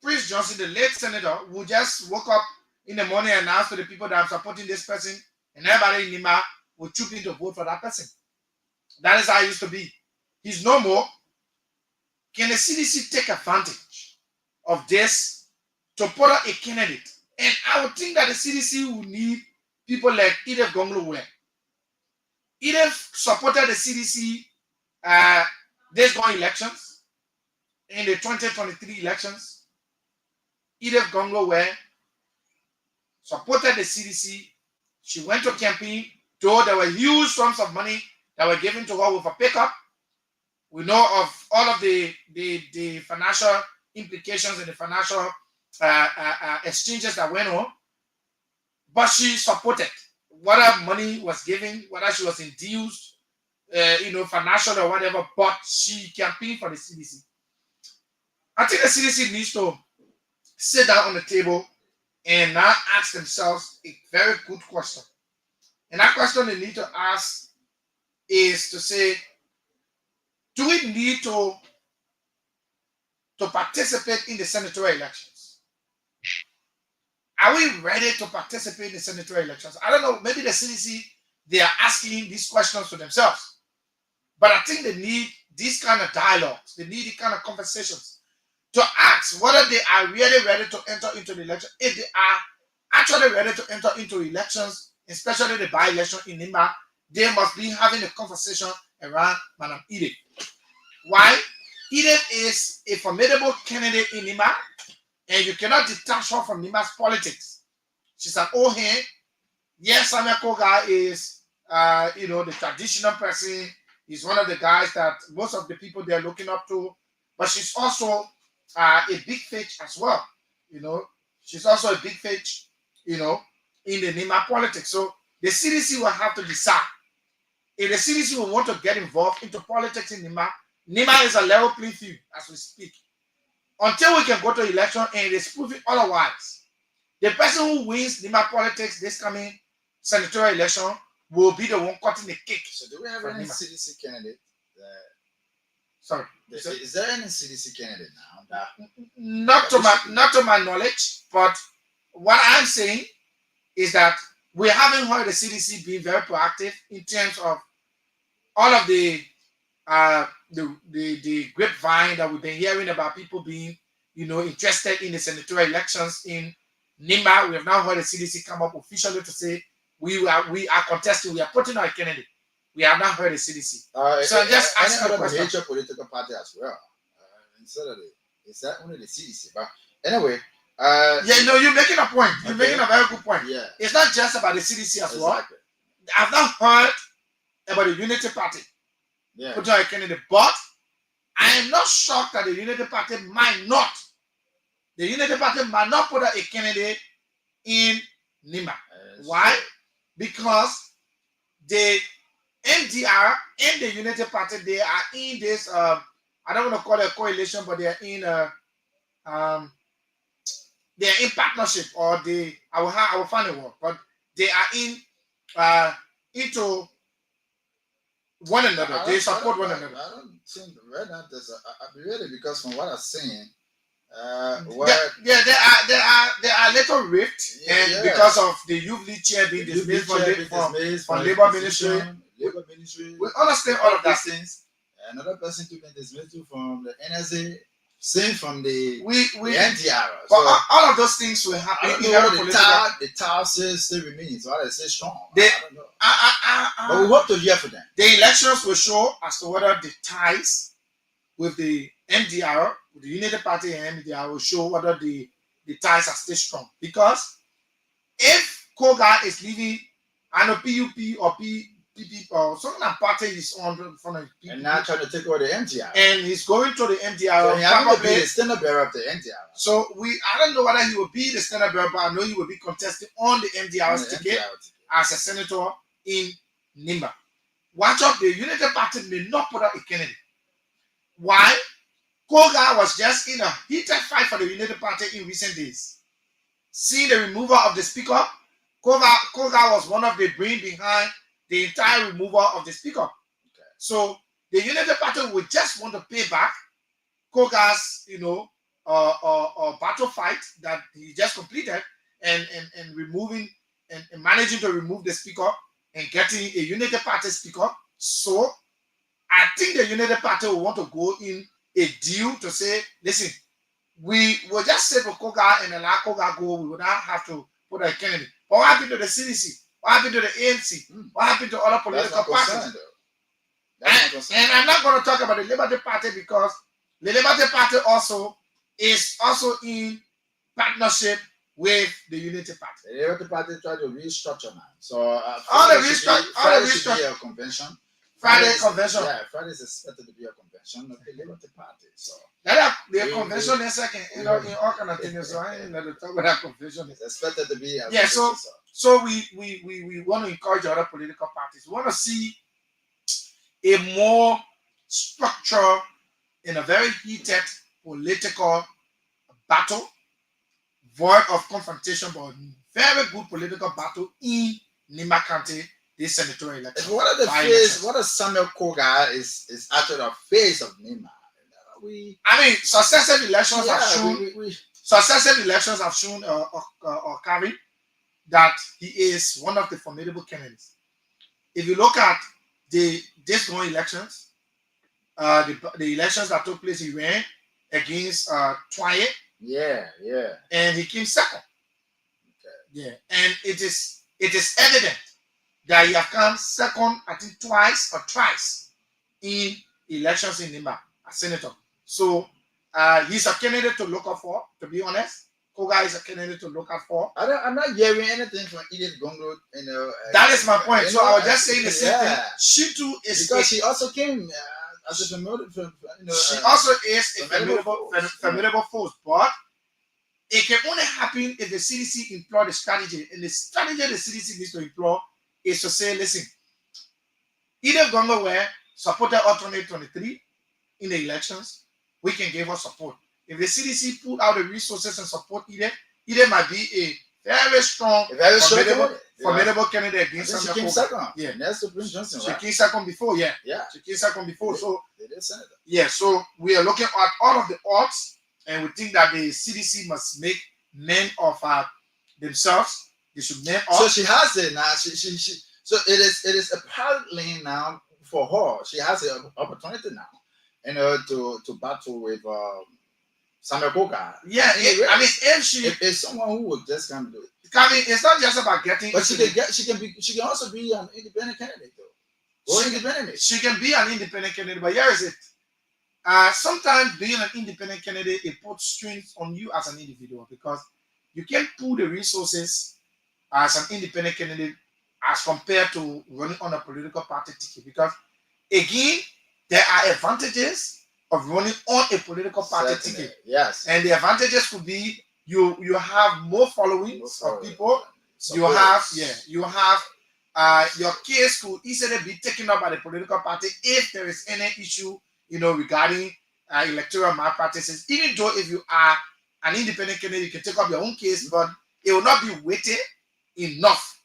Prince Johnson, the late senator, who just woke up in the morning and announced to the people that I'm supporting this person, and everybody in Nimba will chip in to vote for that person. That is how it used to be. He's no more. Can the CDC take advantage of this to put out a candidate? And I would think that the CDC would need people like Edith Gonglo. Edith supported the CDC this going elections, in the 2023 elections. Edith Gonglo supported the CDC. She went to campaign, though there were huge sums of money that were given to her with a pickup. We know of all of the financial implications and the financial exchanges that went on. But she supported. Whether money was given, whether she was induced, financial or whatever, but she campaigned for the CDC. I think the CDC needs to sit down on the table and now ask themselves a very good question. And that question they need to ask is to say, do we need to participate in the senatorial elections? Are we ready to participate in the senatorial elections? I don't know, maybe the CDC, they are asking these questions to themselves. But I think they need these kind of dialogues. They need these kind of conversations to ask whether they are really ready to enter into the election. If they are actually ready to enter into elections, especially the by-election in Nimba, they must be having a conversation around Madam Edith. Why? Edith is a formidable candidate in Nimba, and you cannot detach her from Nimba's politics. She's an old hand. Yes, Samuel Koga is, the traditional person. He's one of the guys that most of the people they're looking up to. But she's also a big fish as well. She's also a big fish, in the Nimba politics. So the CDC will have to decide. If the CDC will want to get involved into politics in Nimba, Nimba is a level playing field as we speak. Until we can go to election and it is proven otherwise, the person who wins Nimba politics this coming senatorial election will be the one cutting the cake. So do we have any CDC candidate? Sorry. Is there any CDC candidate now? Not to my knowledge, but what I'm saying is that we haven't heard the CDC being very proactive in terms of all of the grapevine that we've been hearing about people being, interested in the senatorial elections in Nimba. We have now heard the CDC come up officially to say we are contesting, we are putting our candidate. We have not heard the CDC. So just ask any a other question. major political party as well. Instead of is that only the CDC? But anyway, you're making a point. You're making a very good point. Yeah, it's not just about the CDC as well. I've not heard about the Unity Party putting our candidate, but I am not shocked that the Unity Party might not. The Unity Party might not put out a candidate in Nimba. Why? Because the NDR and the Unity Party, they are in this, I don't want to call it a coalition, but they are in they're in partnership, or I will find a word, but they are into one another. They support one another. I don't think right now really, because from what I've seen, there are little rift, and because of the youth lead chair being dismissed from labor ministry. We understand all of these things. Another person to be dismissed from the NSA, same from the NDR. But so, all of those things will happen. The tower still remains, so I say strong. I don't know. But we hope to hear from them. The elections will show as to whether the ties with the MDR, with the United Party and MDR, will show whether the ties are still strong. Because if Koga is leaving, I know PUP or PPP or something that party is on from the PPP, and now trying to take over the MDR, and he's going to the MDR. So he has to be the standard bearer of the MDR. So I don't know whether he will be the standard bearer, but I know he will be contesting on the MDR's ticket as a senator in Nimba. Watch out, the United Party may not put out a candidate. Why? Koga was just in a heated fight for the United Party in recent days. Seeing the removal of the speaker, Koga was one of the brain behind the entire removal of the speaker. Okay. So the United Party would just want to pay back Koga's, battle fight that he just completed, and removing and managing to remove the speaker and getting a United Party speaker. So I think the United Party will want to go in a deal to say, listen, we will just say for Koga and allow Koga go. We will not have to put a candidate. But what happened to the CDC? What happened to the ANC? What happened to other political parties? And I'm not going to talk about the Liberty Party, because the Liberty Party is also in partnership with the Unity Party. The Liberty Party tried to restructure now. So Friday should be a convention. Friday convention. Yeah, Friday is expected to be a convention of the Liberty Party. So the convention is second, in all kind of things. So I ain't let to talk about that convention. It's expected to be. So we want to encourage other political parties. We want to see a more structure in a very heated political battle, void of confrontation, but very good political battle in Nimba County this senatorial election. What a Samuel Koga is actually the face of Nimba. Successive elections have shown Kari that he is one of the formidable candidates. If you look at this going elections, the elections that took place, he ran against Twaye. Yeah. And he came second. Okay. Yeah. And it is evident that he has come second, I think twice or thrice in elections in Nimba as senator. So he's a candidate to look out for, to be honest. Koga is a candidate to look out for. I'm not hearing anything from Edith Gongo. That is my point. So I was just saying the same thing. She too is, because she also came as a familiar. She also is a formidable force, but it can only happen if the CDC employ the strategy. And the strategy the CDC needs to employ is to say, listen, Edith Gongo were supported up 2023 in the elections. We can give her support. If the CDC pull out the resources and support Edith might be a very strong, formidable candidate against Samuel Koga. Second. Yeah, that's the Prince Johnson. She came second before. Yeah, she came second before. So so we are looking at all of the odds, and we think that the CDC must make men of themselves. They should name up. So she has it now. She so it is apparently now for her. She has an opportunity now, to battle with Samuel Koga. Yeah, if someone who would just come do it. It's not just about getting. But she can also be an independent candidate though. She can be an independent candidate, but here is it. Sometimes being an independent candidate, it puts strings on you as an individual, because you can't pull the resources as an independent candidate as compared to running on a political party ticket, because again, there are advantages of running on a political party ticket. Yes. And the advantages could be you have more followings of people. You have your case could easily be taken up by the political party if there is any issue, regarding electoral malpractices. Even though if you are an independent candidate, you can take up your own case, but it will not be weighted enough,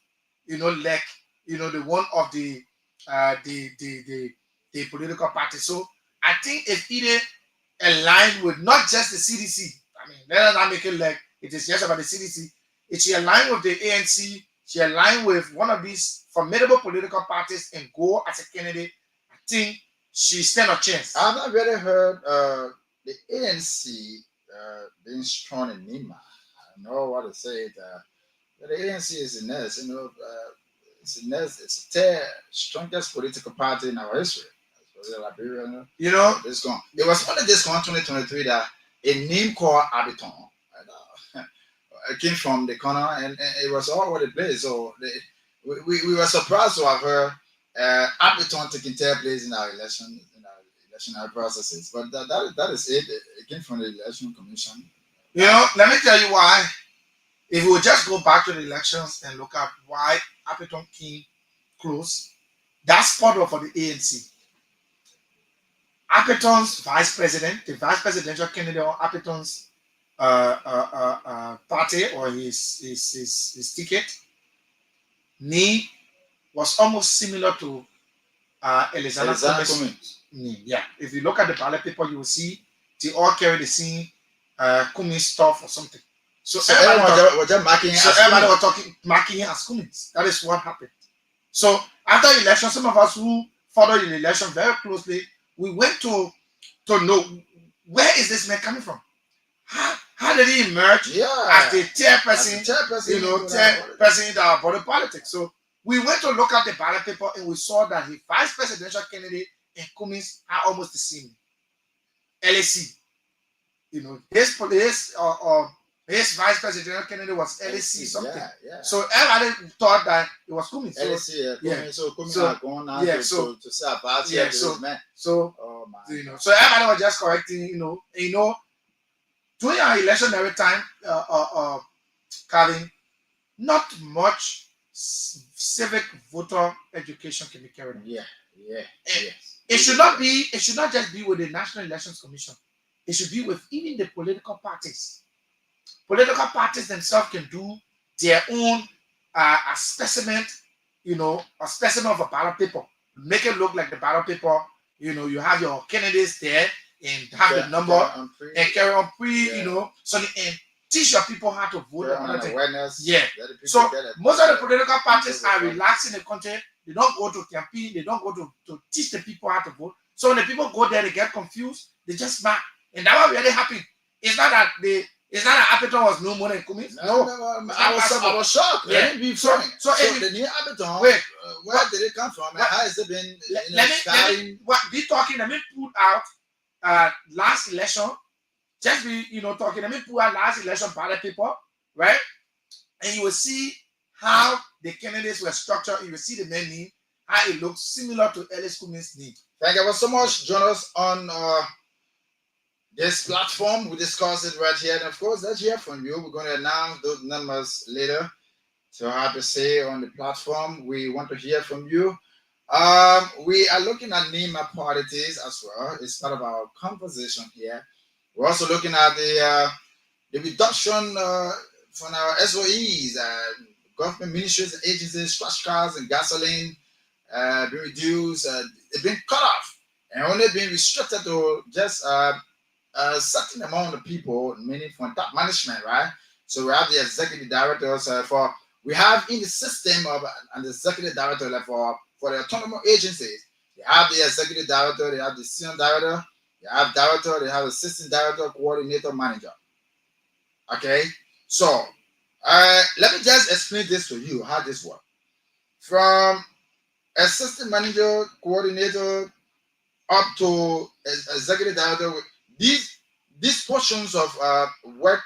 like the one of the political party. So I think if it aligned with not just the CDC, I mean, let us not make it like it is just about the CDC. It should align with the ANC, should align with one of these formidable political parties and go as a candidate. I think she stand a chance. I've not really heard the ANC being strong in Nima. I know what to say. But the ANC is the next, it's the next, it's the strongest political party in our history. Liberia, it's gone. It was only this one 2023 that a name called Abiton it came from the corner and it was all over the place. So we were surprised to have heard Abiton taking place in our electional processes. But that is it. It came from the election commission. Let me tell you why. If we would just go back to the elections and look at why Abiton came close, that's part of for the ANC. Abiton's vice president, the vice presidential candidate on Abiton's party or his ticket, name was almost similar to Alexander Cummings' name. Yeah, if you look at the ballot paper, you will see they all carry the same Cummings stuff or something. So everybody was marking him as Cummings. That is what happened. So after the election, some of us who followed the election very closely, we went to know where is this man coming from? How did he emerge as the chairperson, chairperson in our body politics? So we went to look at the ballot paper and we saw that his vice presidential candidate and Cummings are almost the same. LAC. His vice presidential candidate was LAC something. Yeah. So everybody thought that it was Cummings. So, LAC, so Cummings are going out to say about this man. So so everybody was just correcting, during our election every time, Calvin, not much civic voter education can be carried on. It should not just be with the National Elections Commission. It should be with even the political parties. Political parties themselves can do their own a specimen of a ballot paper. Make it look like the ballot paper. You have your candidates there and have the number and carry on so and teach your people how to vote. So most of the political parties are relaxing the country. They don't go to campaign. They don't go to teach the people how to vote. So when the people go there, they get confused. They just mark. And that was really happening. It's not that Abiton was no more than Cummings. No. I was shocked. Yeah. So the new Abiton, where did it come from? How has it been? Let me put out last election. Just be talking. Let me put out last election ballot paper, right? And you will see how the candidates were structured. You will see the main name, how it looks similar to Ellis Cummings' name. Thank you so much. Join us on this platform. We discuss it right here. And of course, let's hear from you. We're going to announce those numbers later. So I have to say on the platform, we want to hear from you. We are looking at NEMA parties as well. It's part of our conversation here. We're also looking at the reduction from our SOEs, government ministries and agencies, trash cars and gasoline being reduced. It's been cut off and only being restricted to just a certain amount of people, meaning from top management, right? So we have the executive directors we have in the system of an executive director for the autonomous agencies. They have the executive director, they have the senior director, they have director, they have assistant director, coordinator, manager. Okay, so let me just explain this to you how this works. From assistant manager, coordinator, up to executive director. These portions of work,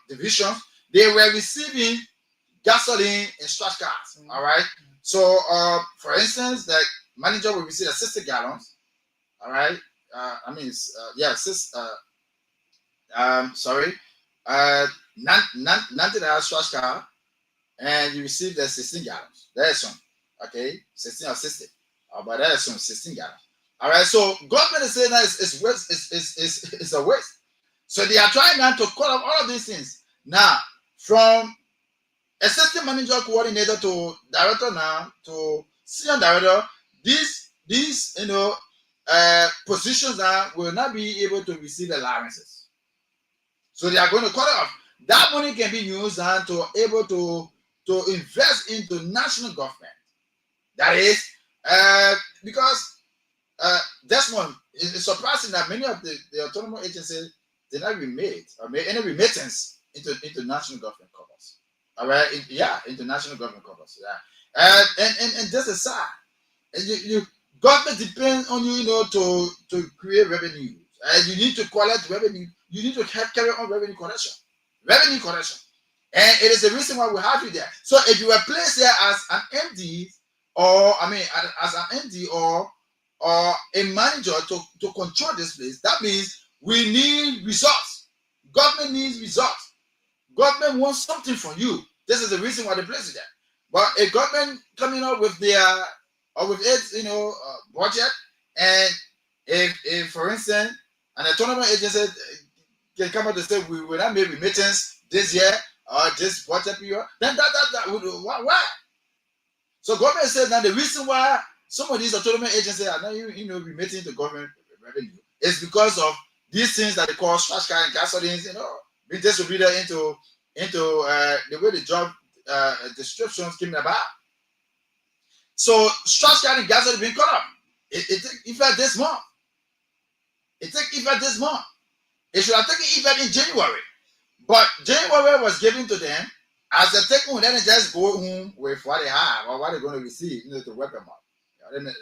divisions, they were receiving gasoline and trash cars. All right. So, for instance, the manager will receive 60 gallons. All right. 90 trash car, and you receive the 16 gallons. There's some. Okay, 16 or 60. But there's some 16 gallons. All right, so government is saying that it's a waste. So they are trying now to cut off all of these things. Now, from assistant manager coordinator to director now to senior director, these positions now will not be able to receive allowances. So they are going to cut it off. That money can be used to able to invest into national government. That is because Desmond, it's surprising that many of the autonomous agencies did not remit or made any remittance into national government coffers. All right, international government coffers. Yeah, and this is sad. And government depends on you, to create revenue. And you need to collect revenue. You need to carry on revenue collection. And it is the reason why we have you there. So if you were placed there as an MD, as an MD or a manager to control this place, that means we need results. Government needs results. Government wants something from you. This is the reason why they place it there. But a government coming up with their or with its budget, and if for instance an autonomous agency can come out and say we will not make remittance this year or this budget period, then that would why? So government says now the reason why some of these autonomous agencies are not remitting to government revenue is because of these things that they call trash car and gasolines, being distributed into the way the job descriptions came about. So trash car and gasoline being cut up. It took effect this month. It should have taken effect in January. But January was given to them as they take home, then they just go home with what they have or what they're going to receive, to wipe them up. Then the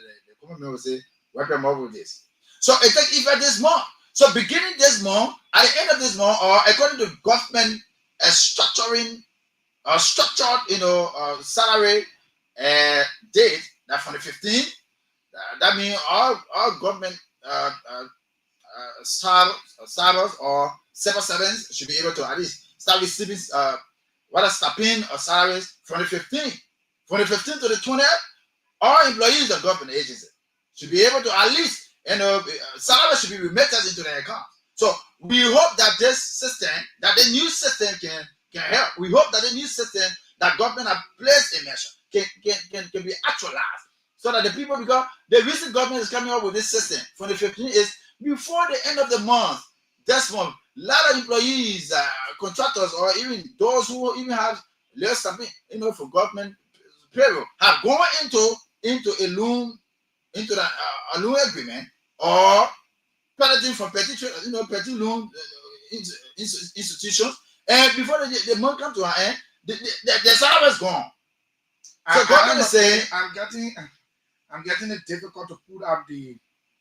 common man will say, wipe them up with this. So it takes effect this month. So beginning this month, at the end of this month, or according to government structured, salary date, that from the 15th, that means all government servers or civil servants should be able to at least start receiving stipend or salaries from the 15th. From the 15th to the 20th, all employees of government agencies should be able to at least, salary should be remitted into their account. So we hope that this system, that the new system can help. We hope that the new system that government has placed in measure can be actualized. So that the people, because the reason government is coming up with this system from the 15th is before the end of the month, this month, a lot of employees, contractors, or even those who even have less something, for government payroll, have gone into a loan agreement or penalty from petty loan institutions, and before the month comes to an end, the salary is gone. So government is saying, I'm getting it difficult to put up the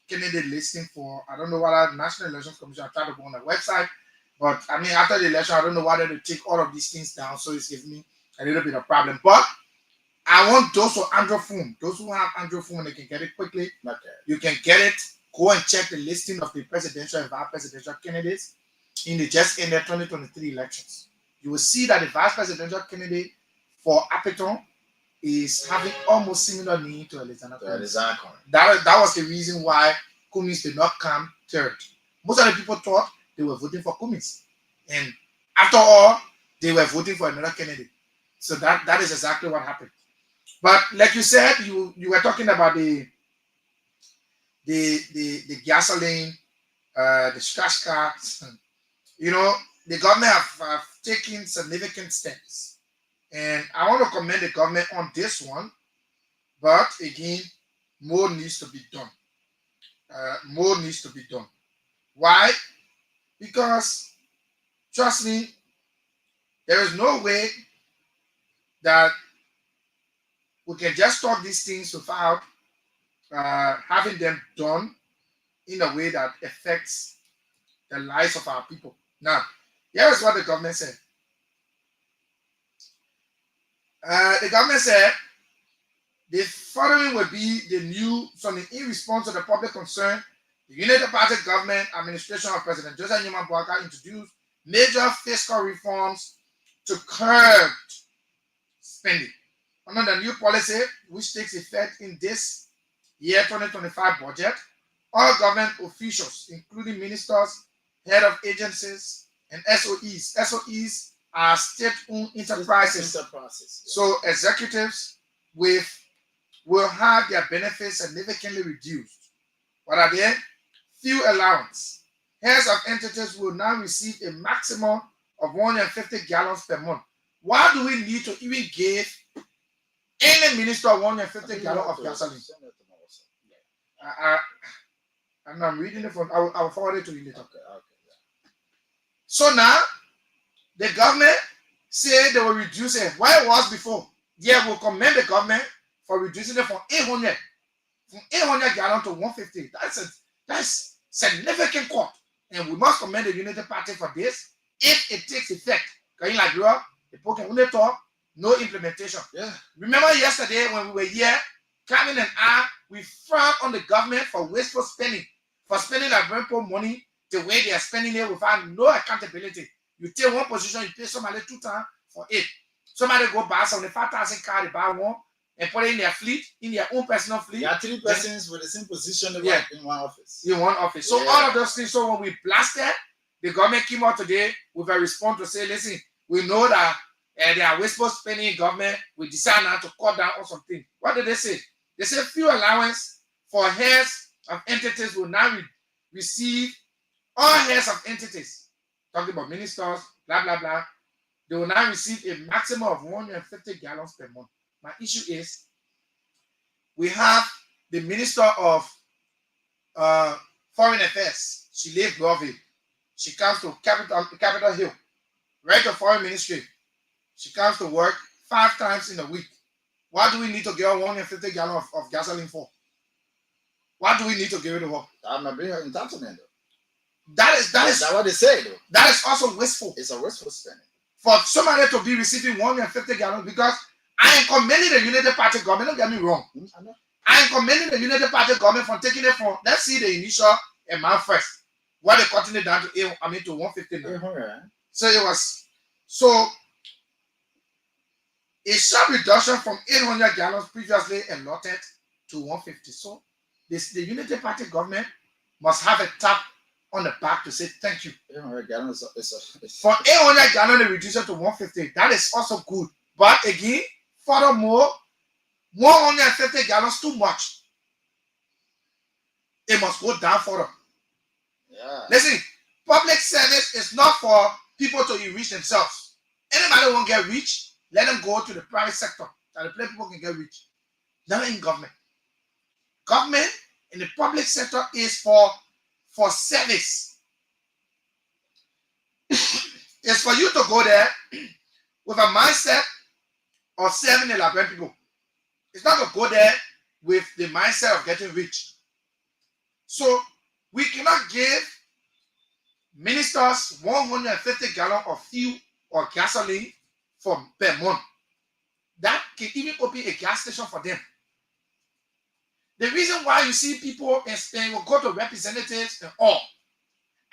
candidate listing for, I don't know whether National Elections Commission are trying to go on the website, but after the election, I don't know whether to take all of these things down, so it's giving me a little bit of problem. But I want those who Android phone, those who have Android phone, they can get it quickly. You can get it. Go and check the listing of the presidential and vice presidential candidates in the just ended 2023 elections. You will see that the vice presidential candidate for Appeton is having almost similar need to Alexander Cummings. That was the reason why Cummings did not come third. Most of the people thought they were voting for Cummings, and after all, they were voting for another candidate. So that is exactly what happened. But like you said, you were talking about the gasoline, the scratch cards. The government have taken significant steps. And I want to commend the government on this one, but again, more needs to be done. Why? Because, trust me, there is no way that we can just talk these things without having them done in a way that affects the lives of our people. Now, here is what the government said. The government said the following will be the new, in response to the public concern, the United Party government administration of President Joseph Newman Boaka introduced major fiscal reforms to curb spending. Under the new policy, which takes effect in this year 2025 budget, all government officials, including ministers, head of agencies, and SOEs. SOEs are state-owned enterprises. So executives will have their benefits significantly reduced. What are they? Few allowance. Heads of entities will now receive a maximum of 150 gallons per month. Why do we need to even give any minister 150 gallons of gasoline? And I'm reading it from, I'll forward it to you later. Okay. So now, the government said they will reduce it. Where it was before, we'll commend the government for reducing it from 800 gallons to 150. That's significant cut. And we must commend the Unity Party for this. If it takes effect, can you like Europe? The poke only talk, no implementation. Yeah. Remember yesterday when we were here, Calvin and I, we frowned on the government for wasteful spending, for spending our grandpa money the way they are spending it without no accountability. You take one position, you pay somebody 2 times for it. Somebody go buy 75,000 car, they buy one and put it in their fleet, in their own personal fleet. There are 3 persons with the same position in one office. In one office. So all of those things, so when we blasted, the government came out today with a response to say, listen, we know that they are wasteful spending in government. We decide now to cut down on something. What did they say? They said few allowance for heads of entities will now receive, all heads of entities, talking about ministers, blah, blah, blah, they will now receive a maximum of 150 gallons per month. My issue is, we have the Minister of Foreign Affairs, she lives Grovey. She comes to Capitol Hill, right to Foreign Ministry. She comes to work 5 times in a week. Why do we need to give her 150 gallons of gasoline for? Why do we need to give it to her? That might be her entitlement, though. That is what they say, though. That is also wasteful. It's a wasteful spending. For somebody to be receiving 150 gallons, because I am commending the United Party government, don't get me wrong. I am commending the United Party government for taking it from, let's see the initial amount first. Why they cutting it down to 150 now. So it was, a sharp reduction from 800 gallons previously allotted to 150. So the Unity Party government must have a tap on the back to say thank you. 800 gallons for 800 gallons, they reduce it to 150. That is also good. But again, furthermore, 150 gallons too much. It must go down further. Yeah. Listen, public service is not for people to enrich themselves. Anybody won't get rich, let them go to the private sector. So the people can get rich. Never in government. Government in the public sector is for service. It's for you to go there with a mindset of serving the Liberian people. It's not to go there with the mindset of getting rich. So we cannot give ministers 150 gallons of fuel or gasoline per month. That can even open a gas station for them. The reason why you see people in Spain will go to representatives and all,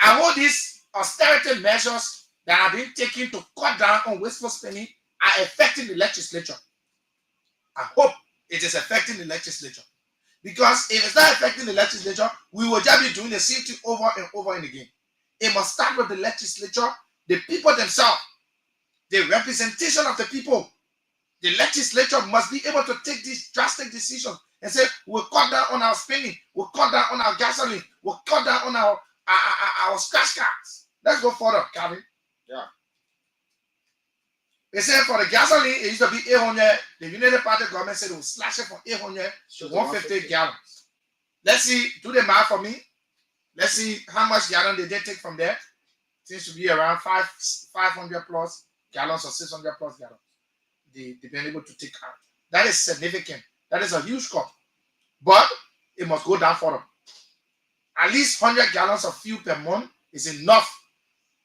all these austerity measures that are being taken to cut down on wasteful spending are affecting the legislature. I hope it is affecting the legislature. Because if it's not affecting the legislature, we will just be doing the same thing over and over and again. It must start with the legislature, the people themselves, the representation of the people. The legislature must be able to take these drastic decisions and say, we'll cut down on our spending, we'll cut down on our gasoline, we'll cut down on our scratch cards. Let's go further, Calvin. Yeah. They said for the gasoline, it used to be 800. The United Party government said it will slash it from 800 to 150 gallons. Let's see, do the math for me. Let's see how much gallon did they take from there. Seems to be around 500 plus gallons or 600 plus gallons. They've been able to take out. That is significant. That is a huge cut. But it must go down further. At least 100 gallons of fuel per month is enough.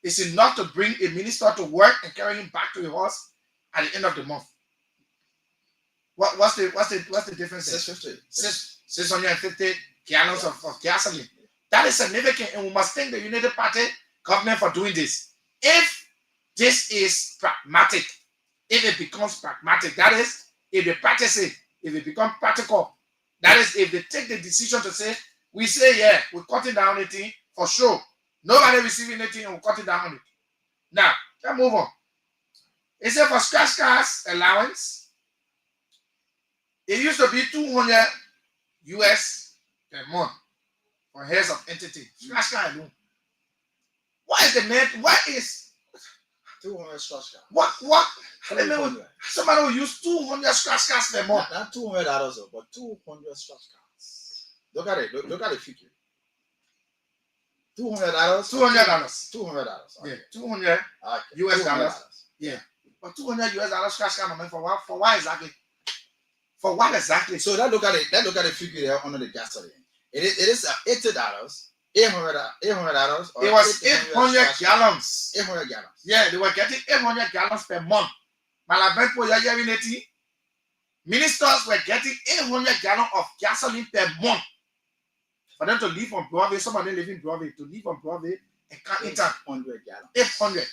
It's enough to bring a minister to work and carry him back to the house at the end of the month. What's the difference? 650. 650 gallons of gasoline. That is significant, and we must thank the United Party government for doing this. If this is pragmatic, if it becomes pragmatic, that is, if they practice it, if it becomes practical, that is, if they take the decision to say, we say, yeah, we're cutting down the thing, for sure, Nobody receiving anything and we'll cut it down on it. Now, let's move on. It said for scratch cards allowance, it used to be 200 US per month for heads of entity. Scratch card alone. What is the net? What is 200 scratch cards? what? Somebody will use 200 scratch cards per month. Not $200, but 200 scratch cards. Look at it. Look at the figure. $200. $200. Okay. Yeah, 200 US dollars. Yeah, but 200 US dollars scratch card money for what? For what exactly? For what exactly? So let's look at it. Let's look at the figure there under the gasoline. It is $80, $800. It was 800 gallons. 800 gallons. Yeah, they were getting 800 gallons per month. Ministers were getting 800 gallons of gasoline per month. For them to live on Broadway, somebody living in Broadway, to live on Broadway and can't eat 800 gallons. 800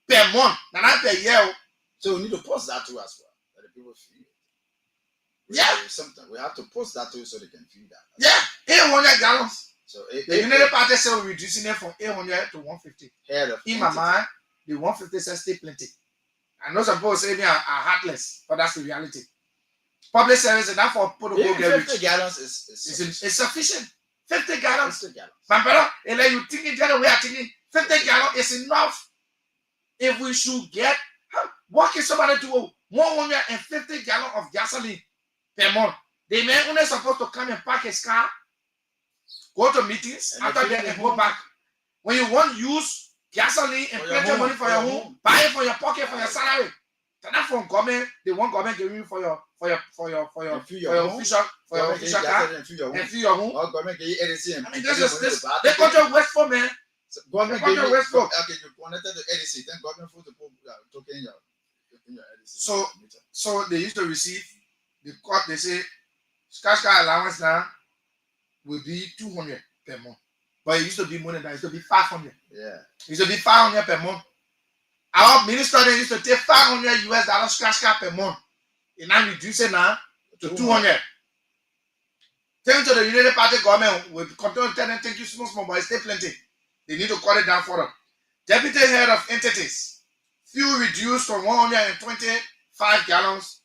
per month. Now not per year. So we need to post that too as well. That the people feel it. Yeah. Sometimes we have to post that too so they can feel that. Yeah, 800 gallons. So the United Party said we're reducing it from 800 to 150. In my mind, the 150 says stay plenty. I know some people say me are heartless, but that's the reality. Public service is not for people to go get rich. 50 gallons is sufficient. 50 gallons. 50 gallons. My brother, and then you think it the other way I thinking 50 gallons is enough. If we should get, what can somebody do 150 gallons of gasoline per month? The man only supposed to come and park his car, go to meetings, and after that and go back. When you want to use gasoline and plenty of money for your home, buy it for your pocket, for your salary. Not from government, the one government giving you for your official car and fill your home. Government give you anything. I mean, they control Westford, man. Government give you Westford. Okay, you connected to EDC, then government for the token your EDC. So they used to receive the court. They say scratch card allowance now will be 200 per month, but it used to be more than that. It used to be 500. Yeah, it used to be 500 per month. Our minister they used to take 500 US dollars scratch card per month. And now reduce it now to 200. Thanks to the United Party government, we continue to tell them thank you small, but it's still plenty. They need to cut it down further. Deputy head of entities, fuel reduced from 125 gallons.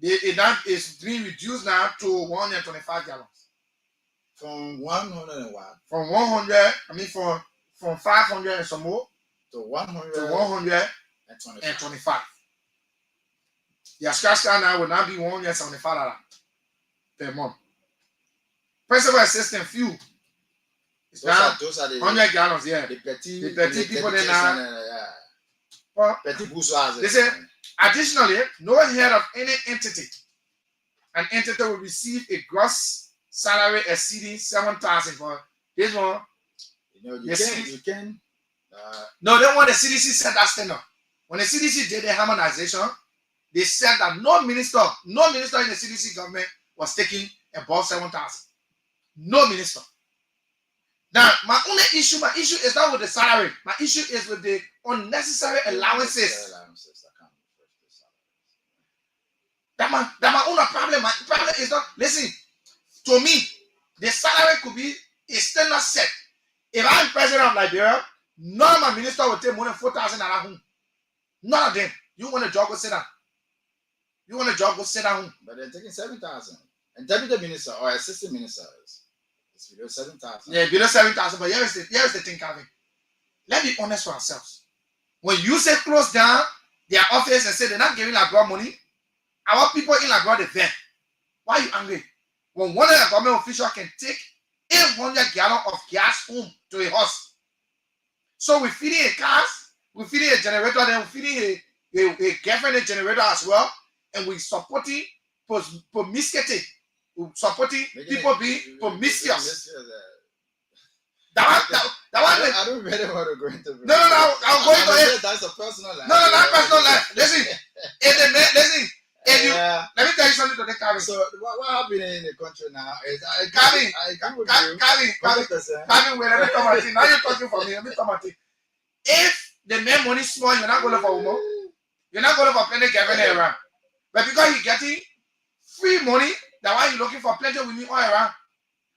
It now is being reduced now to 125 gallons. From 100 and what? From 100, from 500 and some more to 100 to 125. Your scratch card now will now be $175 per month. Principal assistant fuel. Those are the 100 gallons, yeah. The petty people there now. Petty bourgeois. They say, additionally, no head of any entity, an entity will receive a gross salary exceeding 7,000 for this one. You can. No, they want the CDC set that standard. When the CDC did the harmonization, they said that no minister in the CDC government was taking above 7,000. No minister. Now, my issue is not with the salary. My issue is with the unnecessary allowances. That's my own problem. My problem is not, listen, to me, the salary could be, it's still not set. If I'm president of Liberia, none of my ministers will take more than 4,000 at home. None of them. You want a job, go sit down. Home. But they're taking 7,000. And deputy minister or assistant minister is below 7,000. Yeah, below 7,000. But here is the thing, Calvin. Let's be honest with ourselves. When you say close down their office and say they're not giving Liberia money, our people in Liberia, they're there. Why are you angry? When one of the government officials can take 800 gallons of gas home to a house. So we're feeding a cars, we're feeding a generator, then we're feeding a girlfriend generator as well, and we're supporting promiscuity. We're supporting people being promiscuous. I don't really want to go into it. No, I'm going to it. That's a personal life. No, not personal life. Listen, let me tell you something to the Calvin. So what happened in the country now is Calvin, Calvin, wait, let me come at you. Now you're talking for me. Let me come at you. If the man money small, you're not going for woman. You're not going for plenty Gavin around. But because you're getting free money, that's why you're looking for plenty women all around.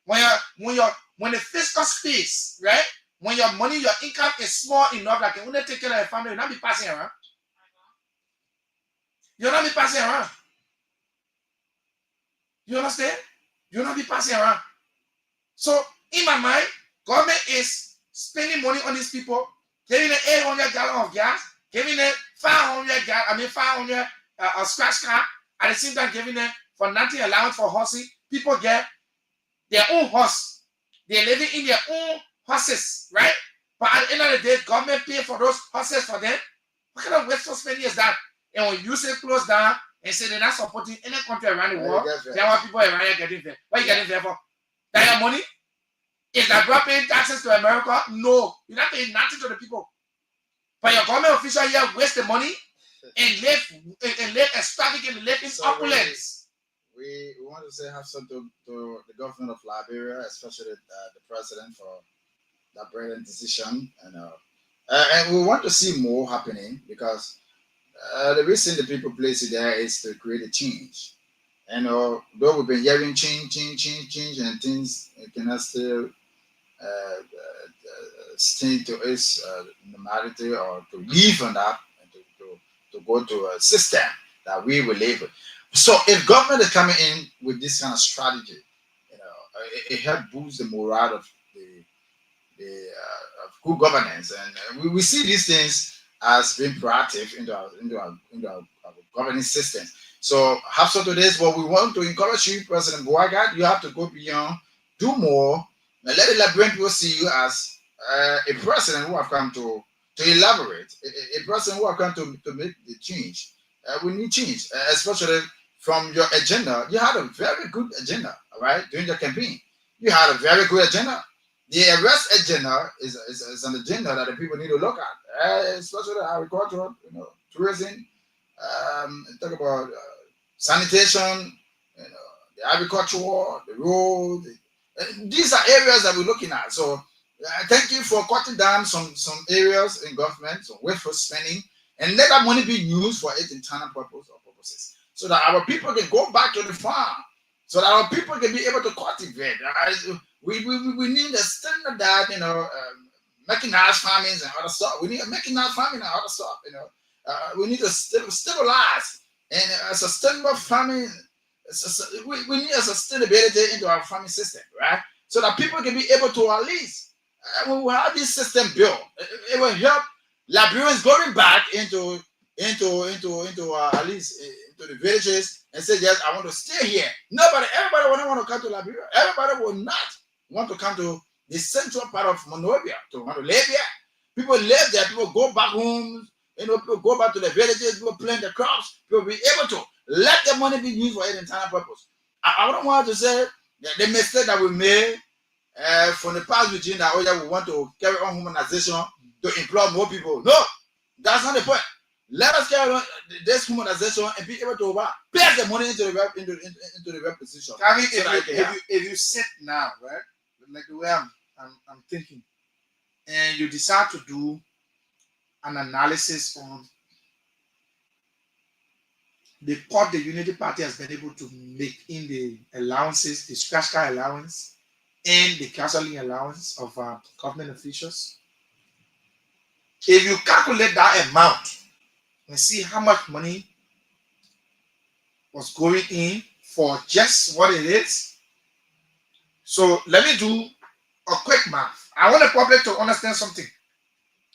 When when the fiscal space, right? When your money, your income is small enough, like you only take care of your family, you'll not be passing around. You'll not be passing around. You understand? You'll not be passing around. So in my mind, government is spending money on these people, giving them 800 gallons of gas, giving them 500 scratch card, at the same time giving them for nothing allowance for horses. People get their own horse. They're living in their own horses, right? But at the end of the day, government pay for those horses for them. What kind of wasteful spending is that? And when you say close down and say they're not supporting any country around the world, there are people around here getting there. What are you getting there for? That your money? Is that you're paying taxes to America? No. You're not paying nothing to the people. But your government official here waste the money and live extravagant, live in opulence. We want to say have something to the government of Liberia, especially the president, for that brilliant decision. And we want to see more happening because the reason the people place it there is to create a change. And though we've been hearing change, and things cannot still stay to its normality or to live on that and to go to a system that we will live with. So if government is coming in with this kind of strategy, it helps boost the morale of the of good governance, and we see these things as being proactive into our governing system. So after this, what we want to encourage you, President Boagat, you have to go beyond, do more, and let the Liberian people see you as a president who have come to elaborate, a president who have come to make the change. We need change, especially from your agenda. You had a very good agenda, all right, during your campaign. You had a very good agenda. The arrest agenda is an agenda that the people need to look at, especially agriculture, tourism, talk about sanitation, the agriculture, the road. These are areas that we're looking at. So thank you for cutting down some areas in government, some wasteful spending, and let that money be used for its internal purposes, so that our people can go back to the farm, so that our people can be able to cultivate. We need a standard that, mechanized farming and other stuff. We need a mechanized farming and other stuff. We need to stabilize and a sustainable farming. We need a sustainability into our farming system, right? So that people can be able to at least, when we have this system built, it will help Liberians going back into at least into the villages and say, yes, I want to stay here. Everybody will not want to come to Liberia. Everybody will not want to come to the central part of Monrovia to want to live here. People live there. People go back home. People go back to the villages. People plant the crops. People be able to let the money be used for its internal purpose. I don't want to say that the mistake that we made from the past regime that we want to carry on humanization to employ more people. No, that's not the point. Let us carry on this humanization and be able to pay the money into the right position. If you sit now, right, like the way I'm thinking, and you decide to do an analysis on the cut the Unity Party has been able to make in the allowances, the scratch card allowance, and the gasoline allowance of government officials. If you calculate that amount and see how much money was going in for just what it is. So let me do a quick math. I want the public to understand something.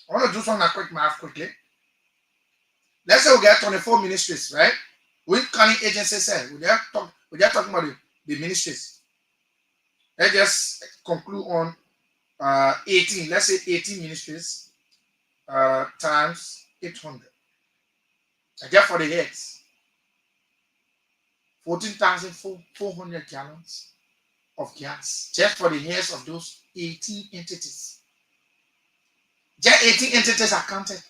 I want to do some quick math quickly. Let's say we get 24 ministries, right? Which county agency said? We're just talking about the ministries. Let's just conclude on 18. Let's say 18 ministries times 800. And just for the heads, 14,400 gallons of gas just for the heads of those 18 entities. Just 18 entities are counted.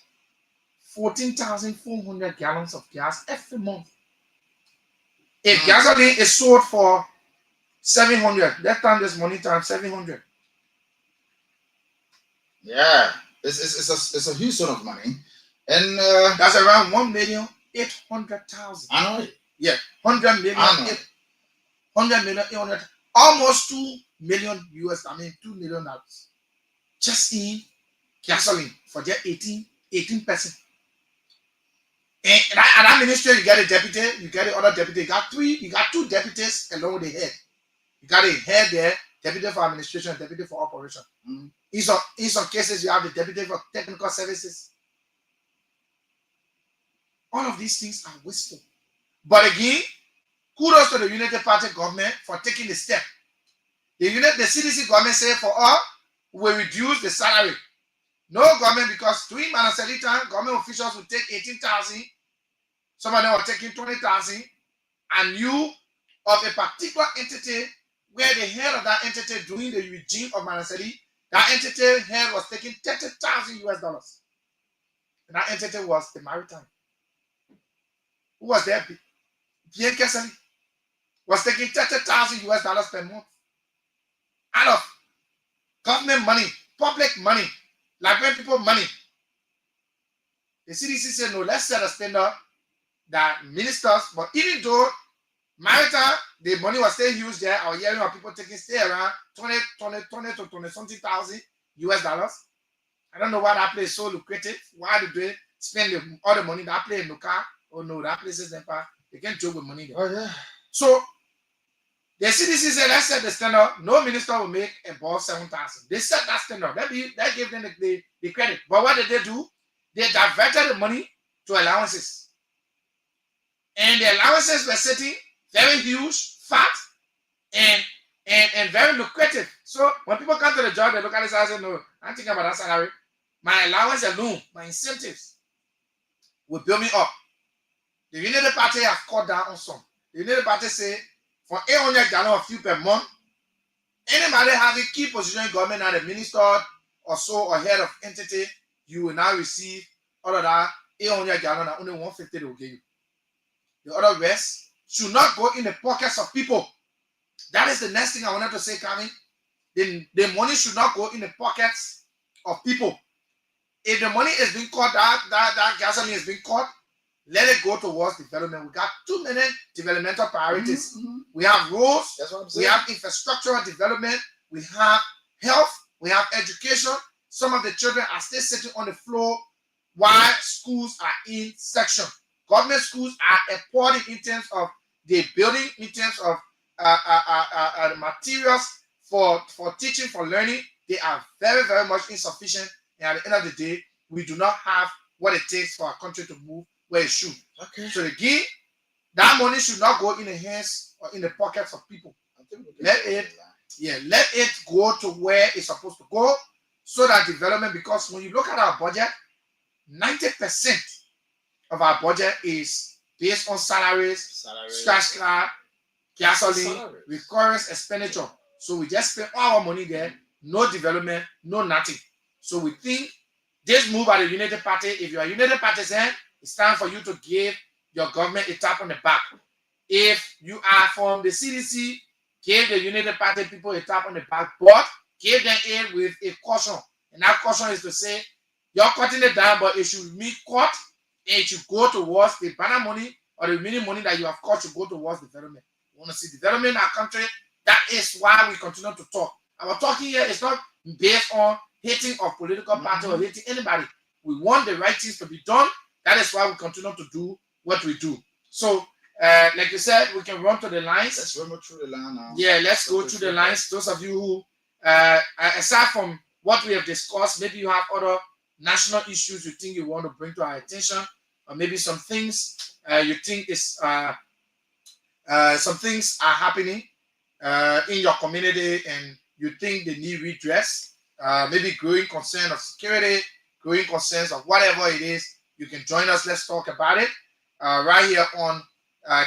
14,400 gallons of gas every month. If gasoline is sold for 700, let's turn this money times 700. Yeah, it's a huge sum of money. And that's around 1,800,000. I know. Yeah, 100 million. 100 million, 800. almost $2 million $2 million just in gasoline for their 18 person. And that ministry, you get a deputy, you get the other deputy, you got two deputies along with the head. You got a head there, deputy for administration, deputy for operation. In some cases, you have the deputy for technical services. All of these things are wasteful. But again, kudos to the United Party government for taking the step. The CDC government said for all, we reduce the salary. No government, because during Manaseli time, government officials will take 18,000. Some of them were taking 20,000. And you of a particular entity where the head of that entity during the regime of Manaseli, that entity head was taking $30,000 US. And that entity was the maritime. Who was there? Bien Kesali was taking $30,000 US per month out of government money, public money, Liberian people money. The CDC said, no, let's set a standard that ministers, but even though maritime, the money was still used there, I was hearing of people taking stay around 20 to 20 something thousand US. I don't know why that place is so lucrative. Why do they spend all the money that place in the car? Oh no, that place is empire. They can't joke with money there. Oh yeah. So the CDC said, let's set the standard. No minister will make above 7,000. They set that standard. That gave them the credit. But what did they do? They diverted the money to allowances. And the allowances were sitting very huge, fat, and very lucrative. So when people come to the job, they look at this and say, no, I'm thinking about that salary. My allowance alone, my incentives will build me up. The United Party has cut down on some. The United Party say for 800 gallons of fuel per month, anybody having key position in government, and a minister or so or head of entity, you will now receive all of that 800 gallons and only 150 they will give you. The other rest should not go in the pockets of people. That is the next thing I wanted to say, Kami. The money should not go in the pockets of people. If the money is being cut, that gasoline is being cut, let it go towards development. We got too many developmental priorities. We have roads, we have infrastructural development, we have health, we have education. Some of the children are still sitting on the floor while schools are in section. Government schools are important in terms of the building, in terms of the materials for teaching, for learning. They are very, very much insufficient. And at the end of the day, we do not have what it takes for our country to move where it should. Okay. So again, that money should not go in the hands or in the pockets of people. Let it go to where it's supposed to go, so that development, because when you look at our budget, 90% of our budget is based on salaries, scratch card, gasoline, recurring expenditure. So we just spend all our money there, no development, no nothing. So we think this move by the United Party, if you are a United Partisan, it's time for you to give your government a tap on the back. If you are from the CDC, give the United Party people a tap on the back, but give them aid with a caution. And that caution is to say, you're cutting it down, but it should be cut, and it should go towards the banner money or the mini money that you have cut to go towards development. We want to see development in our country. That is why we continue to talk. Our talking here is not based on hating of political party or hating anybody. We want the right things to be done. That is why we continue to do what we do. So, like you said, we can run to the lines. Let's run through the line now. Yeah, let's go through the lines. Those of you who, aside from what we have discussed, maybe you have other national issues you think you want to bring to our attention, or maybe some things you think is some things are happening in your community and you think they need redress. Maybe growing concern of security, growing concerns of whatever it is. You can join us. Let's talk about it right here on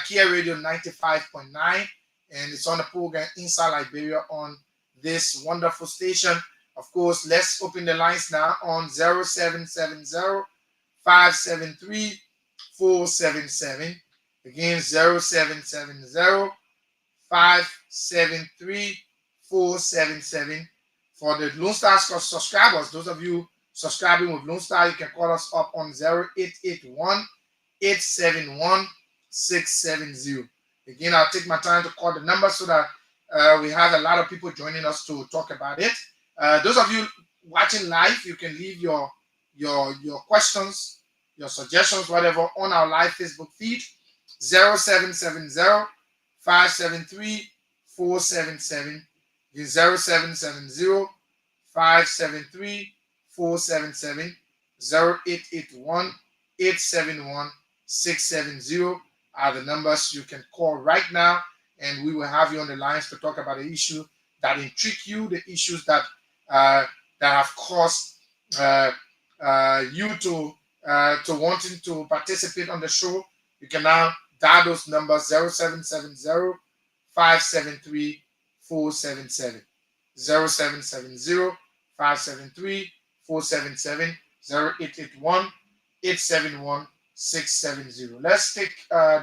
Kia Radio 95.9, and it's on the program Inside Liberia on this wonderful station. Of course, let's open the lines now on 0770-573-477. Again, 0770-573-477. For the Lone Star subscribers, those of you subscribing with Lone Star, you can call us up on 0881-871-670. Again, I'll take my time to call the number so that We have a lot of people joining us to talk about it. Those of you watching live, you can leave your questions, your suggestions, whatever, on our live Facebook feed, 0770 573 477. 0770 573 477, 0881 871 670 are the numbers you can call right now, and we will have you on the lines to talk about the issue that intrigue you, the issues that have caused you to wanting to participate on the show. You can now dial those numbers, 0770 573 477, 0770 573 477, 0881 871 670. Let's take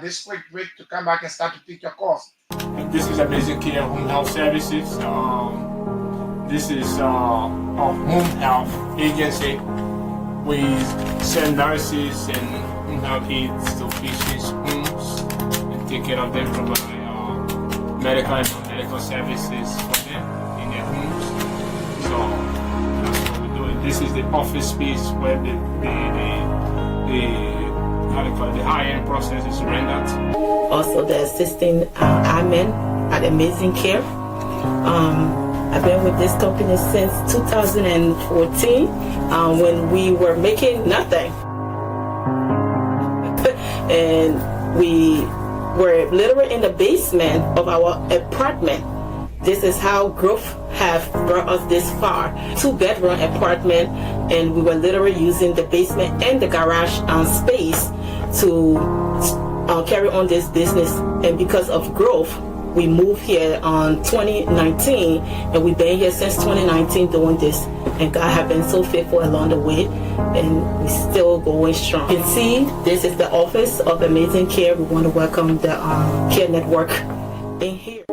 this quick break to come back and start to pick your calls. This is Amazing Care Home Health Services. This is a home health agency. We send nurses and home health aides to patients' homes and take care of them, provide medical and non-medical services for them in their homes. So that's what we're doing. This is the office space where the high-end process is rendered. Also the assisting admin at Amazing Care. I've been with this company since 2014 when we were making nothing. And we were literally in the basement of our apartment. This is how growth have brought us this far. 2-bedroom apartment, and we were literally using the basement and the garage space to carry on this business. And because of growth, we moved here on 2019, and we've been here since 2019 doing this. And God has been so faithful along the way, and we're still going strong. You can see this is the office of Amazing Care. We want to welcome the Care Network in here.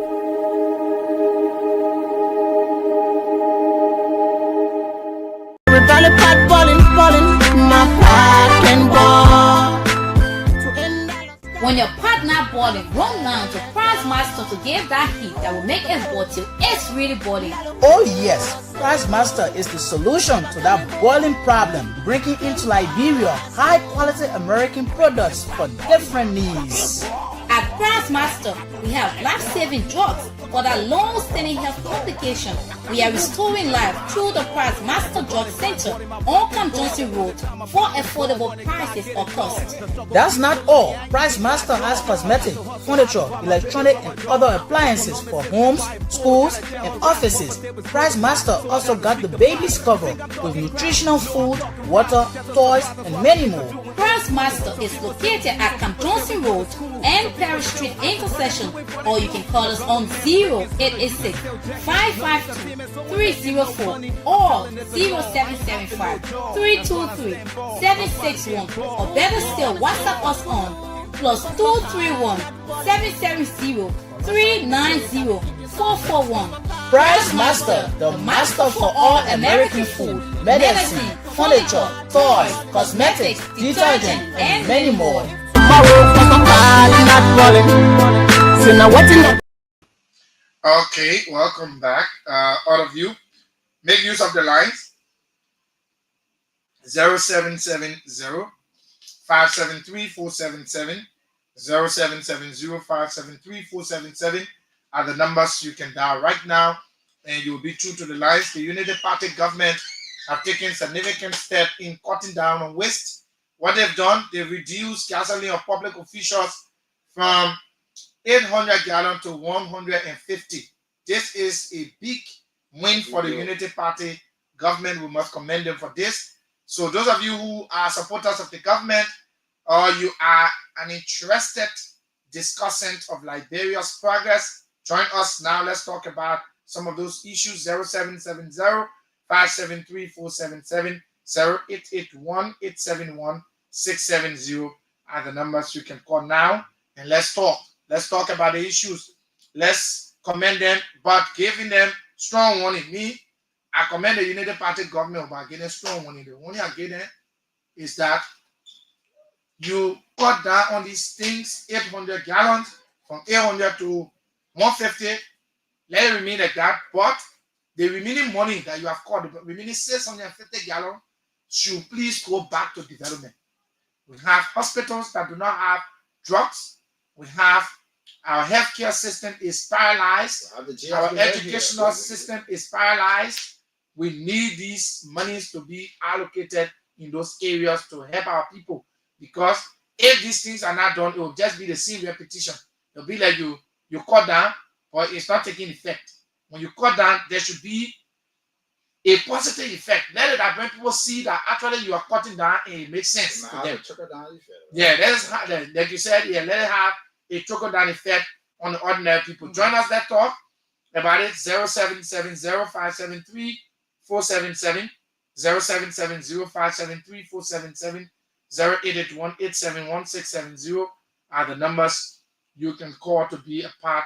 When your partner boiling, run down to Price Master to give that heat that will make it bottle. It's really boiling. Oh yes, Price Master is the solution to that boiling problem, bringing into Liberia high-quality American products for different needs. At Price Master, we have life-saving drugs for that long-standing health complication. We are restoring life through the Price Master Drug Center on Camp Johnson Road for affordable prices or cost. That's not all. Price Master has cosmetic, furniture, electronic, and other appliances for homes, schools, and offices. Price Master also got the baby's cover with nutritional food, water, toys, and many more. Price Master is located at Camp Johnson Road and Perry Street intersection, or you can call us on 0886 552 304 or 0775 323 761, or better still, WhatsApp us on +231 770 390 441. Price Master, the master for all American food, medicine, furniture, toys, cosmetics, detergent, and many more. Okay, welcome back, all of you. Make use of the lines, 0770 573 477, 0770 573 477 are the numbers you can dial right now, and you will be true to the lines. The United Party government have taken significant steps in cutting down on waste. What they've done, they've reduced gasoline of public officials from 800 gallons to 150. This is a big win for the Unity Party government. We must commend them for this. So those of you who are supporters of the government, or you are an interested discussant of Liberia's progress, join us now. Let's talk about some of those issues. 0770 573 477, 0881 871 670 are the numbers you can call now, and let's talk. Let's talk about the issues. Let's commend them, but giving them strong warning. Me, I commend the United Party government about getting strong warning. The warning I get them is that you cut down on these things, 800 gallons, from 800 to 150. let it remain like that. But the remaining money that you have caught, the remaining 650 gallons, should please go back to development. We have hospitals that do not have drugs. We have our healthcare system is paralyzed. Our educational system is paralyzed. We need these monies to be allocated in those areas to help our people. Because if these things are not done, it will just be the same repetition. It will be like you cut down, but it's not taking effect. When you cut down, there should be a positive effect. Let it that when people see that actually you are cutting down, it makes sense to them. Yeah, like you said, yeah, let it have a trickle down effect on the ordinary people. Join us, let's talk about it. 0770-573-477, 0770-573-477, 0881-871-670 are the numbers you can call to be a part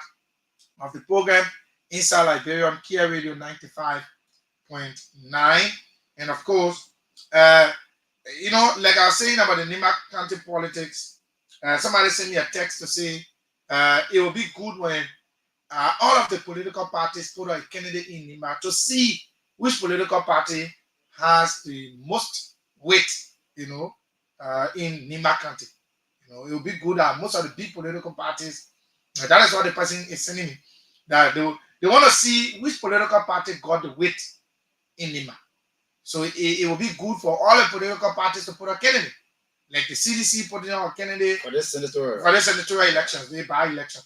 of the program inside Liberia on Kia Radio 95.9. And of course, you know, like I was saying about the Nima County politics, somebody sent me a text to say it will be good when all of the political parties put a candidate in Nima to see which political party has the most weight, you know, in Nima County. You know, it will be good that most of the big political parties, that is what the person is sending me, that they want to see which political party got the weight in Nima. So it will be good for all the political parties to put a candidate. Like the CDC putting out a candidate For this senatorial. for the senatorial elections, the by-elections.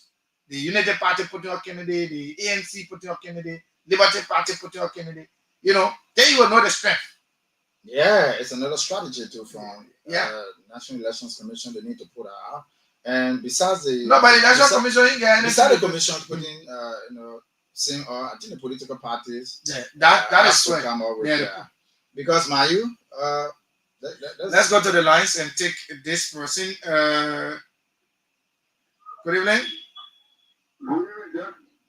The United Party putting out a candidate, the ANC putting out a candidate, Liberty Party putting out a candidate. You know, then you will know the strength. Yeah, it's another strategy too from Yeah. National Elections Commission. They need to put out. And besides the Nobody, National Commission ain't getting besides the anything. commission putting you know, same I think the political parties Yeah, that have is to right. come up with Yeah. because Mayu, Let's go to the lines and take this person. Good evening.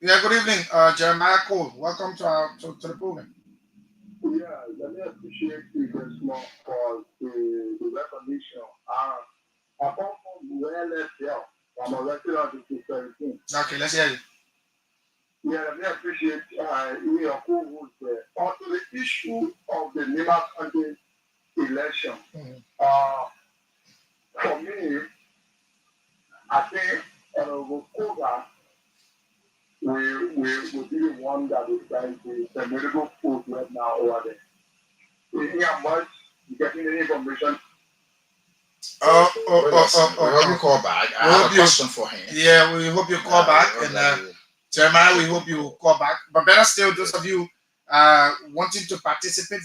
Yeah, good evening, Jeremiah Cole. Welcome to the program. Yeah, let me appreciate you, Desmond, for the recognition. I come from UNSL. I'm a resident of the 17. Okay, let's hear you. Yeah, let me appreciate your co-host there. On to the issue of the Nima County election. For me, I think Koga will be the one that will decide the medical food right now over there. Is how much you getting any information? we hope you call back. I have a question for him. Yeah, we hope you call back. And Jeremiah, we hope you call back. But better still, those of you wanting to participate,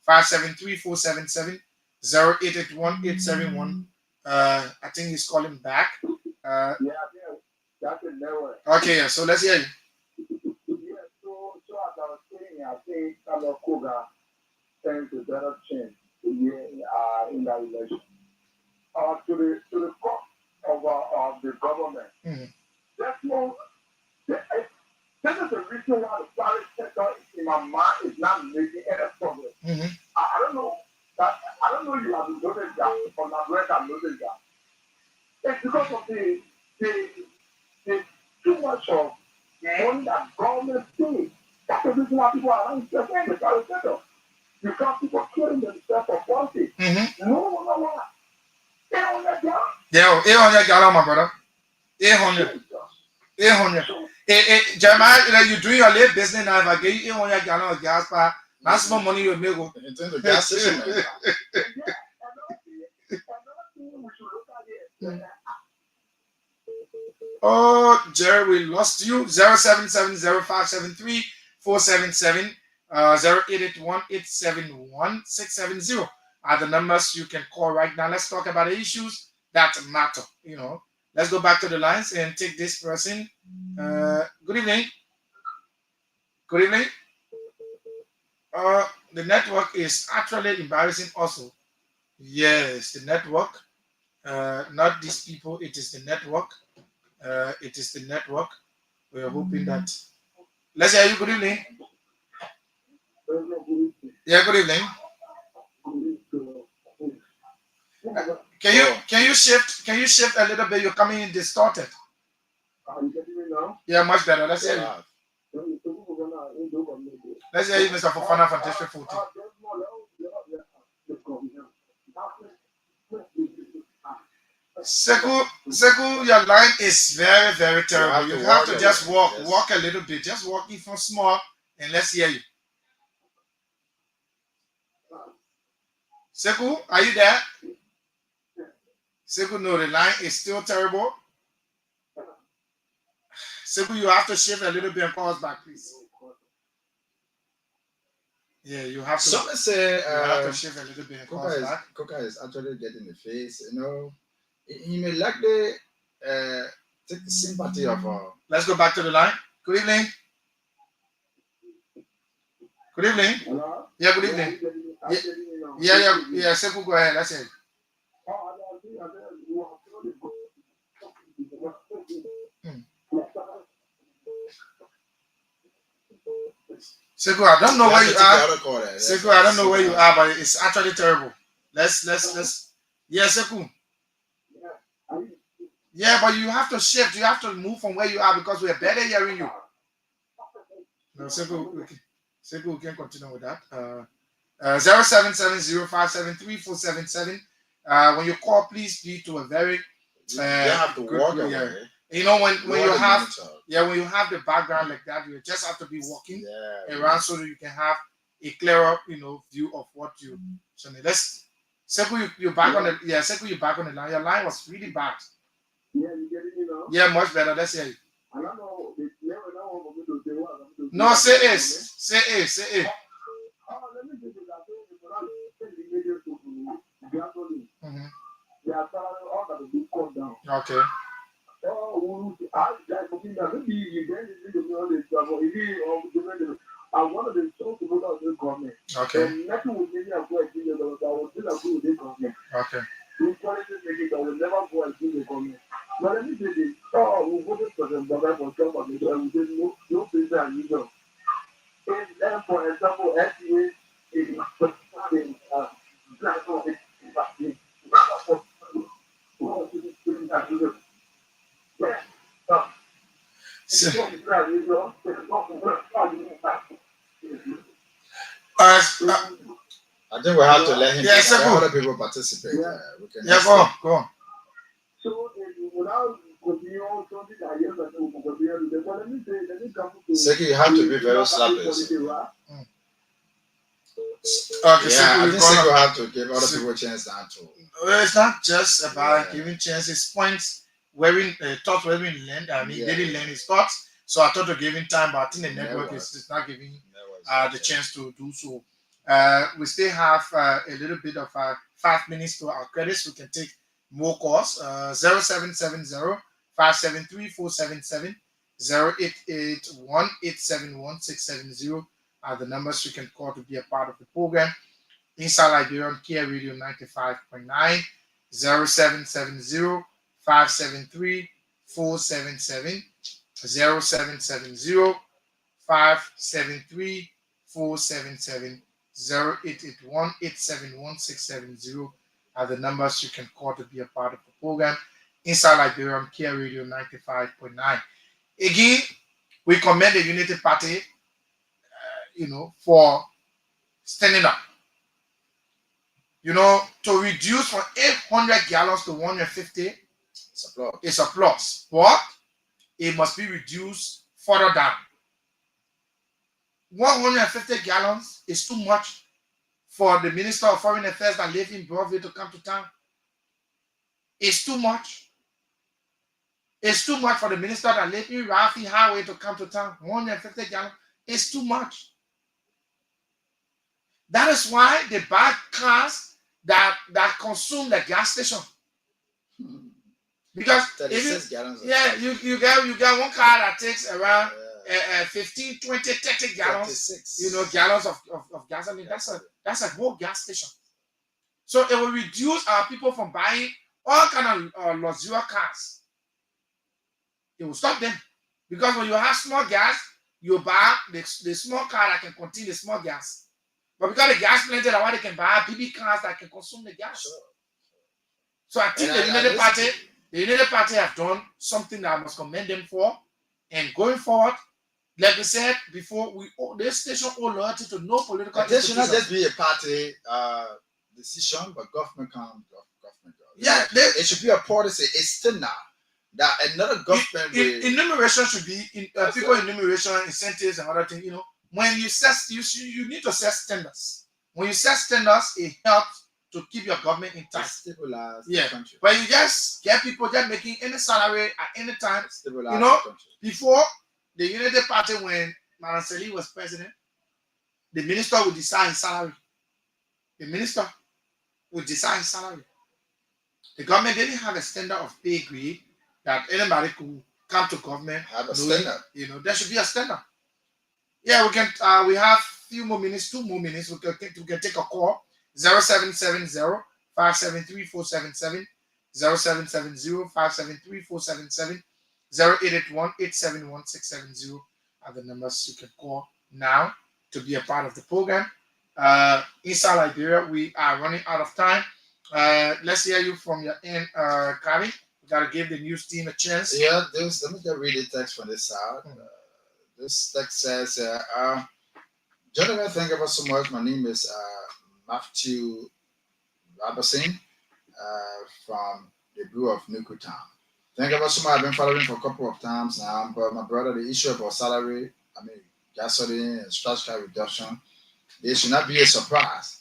0770-573-477, 0881-871. I think he's calling back. Yeah, that's a network. Okay, yeah, so let's hear you. Yeah, so as I was saying, I think Koga stands a better chance in that election. To the cost of the government. Desmond, this is the reason why the private sector in my mind is not making any progress. I don't know that you have noticed that or not noticed that. It's because of the too much of money that government pays. That's the reason why people are not interested in the private sector. You can't people killing themselves for politics. No. 800 gallons? Yeah, 800 gallons, my brother. 800. Jeremiah, you're doing your late business now. If I give you 800 gallons of gas, that's more money you'll make. In terms of gas station, man. Another thing we should look at is Oh, Jerry, we lost you. 0770-573-477, 0881-871-670 are the numbers you can call right now. Let's talk about the issues that matter. You know, let's go back to the lines and take this person. Good evening. Good evening. The network is actually embarrassing also. Yes, the network. Not these people, it is the network. It is the network. We are hoping that. Let's hear you. Good evening. Yeah, good evening. Can you shift a little bit? You're coming in distorted. you getting me now? Yeah, much better. Let's hear you. Wow. Let's hear you, Mr. Fofana from District 14. Seku, your line is very, very terrible. You have to just walk a little bit. Just walk from small, and let's hear you. Seku, are you there? Seku, no, the line is still terrible. Seku, you have to shift a little bit and call us back, please. Yeah, you have to. Some say you have to shift a little bit and call us back. Coca is actually getting the face. You know, he may likely take the sympathy of. Let's go back to the line. Good evening. Good evening. Hello? Yeah, good evening. Yeah. Seku, go ahead. That's it. Seku, I don't know where you are. Seku, I don't know where you are, but it's actually terrible. Let's. Yeah, Seku. Yeah, but you have to shift. You have to move from where you are because we're better hearing you. No, Seku, we can continue with that. 0770573477. When you call, please be to a very you have to walk away. Yeah. You know when you have the background like that, you just have to be walking around so that you can have a clearer view of what you. So let's Seku, you're back on the Seku, you're back on the line. Your line was really bad. Yeah, you get it, Yeah, much better. Let's hear you. I don't know. No, say it. Say it. Let me say Mm-hmm. They are all that will be cut down. Okay. I wanted to talk to the government. Okay. And nothing will make me go against the government. I will still agree with the government. Okay. These policies make it, I will never go against the government. But let me say this. We voted for them, but for Trump, and we said no place as usual. And for example, SEA is I think we have to let him. Yes, let other people participate. We can. Go on. So without continue something that yes, I will continue. But let me come to. Seki, you have to be very slappy. Okay, I think Seki will have to give other people a chance now too. It's not just about giving chances, points, thoughts where we learned. I mean, they didn't learn his thoughts, so I thought to give him time, but I think the network is not giving the chance to do so. We still have a little bit of 5 minutes to our credits. We can take more calls. 0770-573-477, 0881-871-670 are the numbers you can call to be a part of the program. Inside Liberia on Kia Radio 95.9, 0770-573-477, 0770-573-477, 0881-871-670 are the numbers you can call to be a part of the program. Inside Liberia on Kia Radio 95.9. Again, we commend the Unity Party, for standing up. To reduce from 800 gallons to 150 is a plus. But it must be reduced further down. 150 gallons is too much for the Minister of Foreign Affairs that lives in Broadview to come to town. It's too much. It's too much for the minister that lives in Rafi Highway to come to town. 150 gallons is too much. That is why they buy cars that consume the gas station. Because you got one car that takes around 15, 20, 30 gallons, 36. Gallons of gasoline. That's a whole gas station. So it will reduce our people from buying all kind of luxurious cars. It will stop them. Because when you have small gas, you buy the small car that can contain the small gas. But because the gas plenty, that's why they can buy BB cars that can consume the gas. Sure. So I think the United Party have done something that I must commend them for. And going forward, like we said before, this station owe loyalty to no political This should not institution. just be a party decision, but government can government. Yeah, it should be a policy. It's still now that another government will. Enumeration should be people enumeration, incentives, and other things. When you set, you need to set standards. When you set standards, it helps to keep your government intact. Stabilize Yeah. the country. But you just get people just making any salary at any time. Stabilize the country. Before the Unity Party, when Maranseli was president, the minister would decide his salary. The minister would decide his salary. The government didn't have a standard of pay grade that anybody could come to government. Have a standard. There should be a standard. Yeah, we can. We have few more minutes, 2 more minutes. We can take a call. 0770-573-477, 0770-573-477, 0881-871-670 are the numbers you can call now to be a part of the program. Inside Liberia, we are running out of time. Let's hear you from your end, Kari. We gotta give the news team a chance. Yeah, let me just read the text from this side. This text says, gentlemen, thank you so much. My name is Matthew Robertson from the Brew of Nuku Town. Thank you so much. I've been following for a couple of times now, but my brother, the issue about salary, gasoline and structural reduction, this should not be a surprise.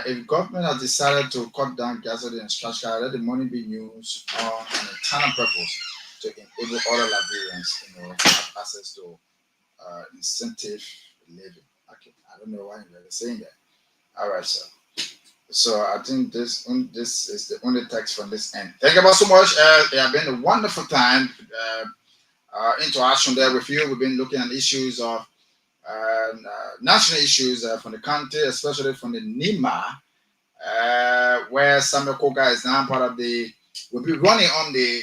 If government has decided to cut down gasoline and structural, let the money be used on an internal purpose to enable other Liberians, have access to incentive living. Okay, I don't know why you're saying that. All right, sir. So I think this is the only text from this end. Thank you so much. It has been a wonderful time interaction there with you. We've been looking at issues of national issues from the country, especially from the NIMA, where Samuel Koga is now part of will be running on the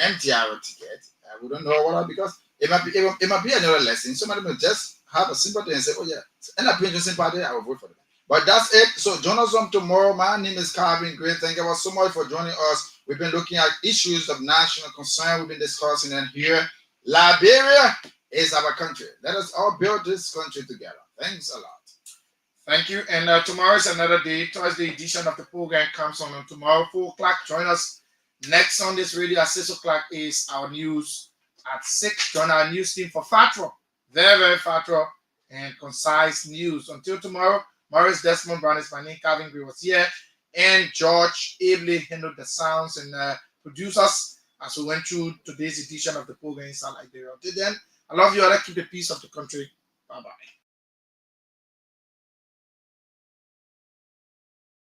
MTR ticket. We don't know what, because it might be another lesson. Somebody will just have a sympathy and say, oh yeah, end up being the party, I will vote for them. But that's it. So join us on tomorrow. My name is Calvin Green. Thank you so much for joining us. We've been looking at issues of national concern. We've been discussing them here. Liberia is our country. Let us all build this country together. Thanks a lot. Thank you. And tomorrow is another day. Thursday edition of the program comes on tomorrow, 4 o'clock. Join us next on this radio at 6 o'clock is our news at 6. Join our news team for Fatro. Very, very Fatro and concise news. Until tomorrow, Maurice Desmond Brown is my name. Calvin Gray was here. And George ably handled the sounds and produced us as we went through today's edition of the program inside Liberia. Until then, I love you all. Keep the peace of the country. Bye-bye.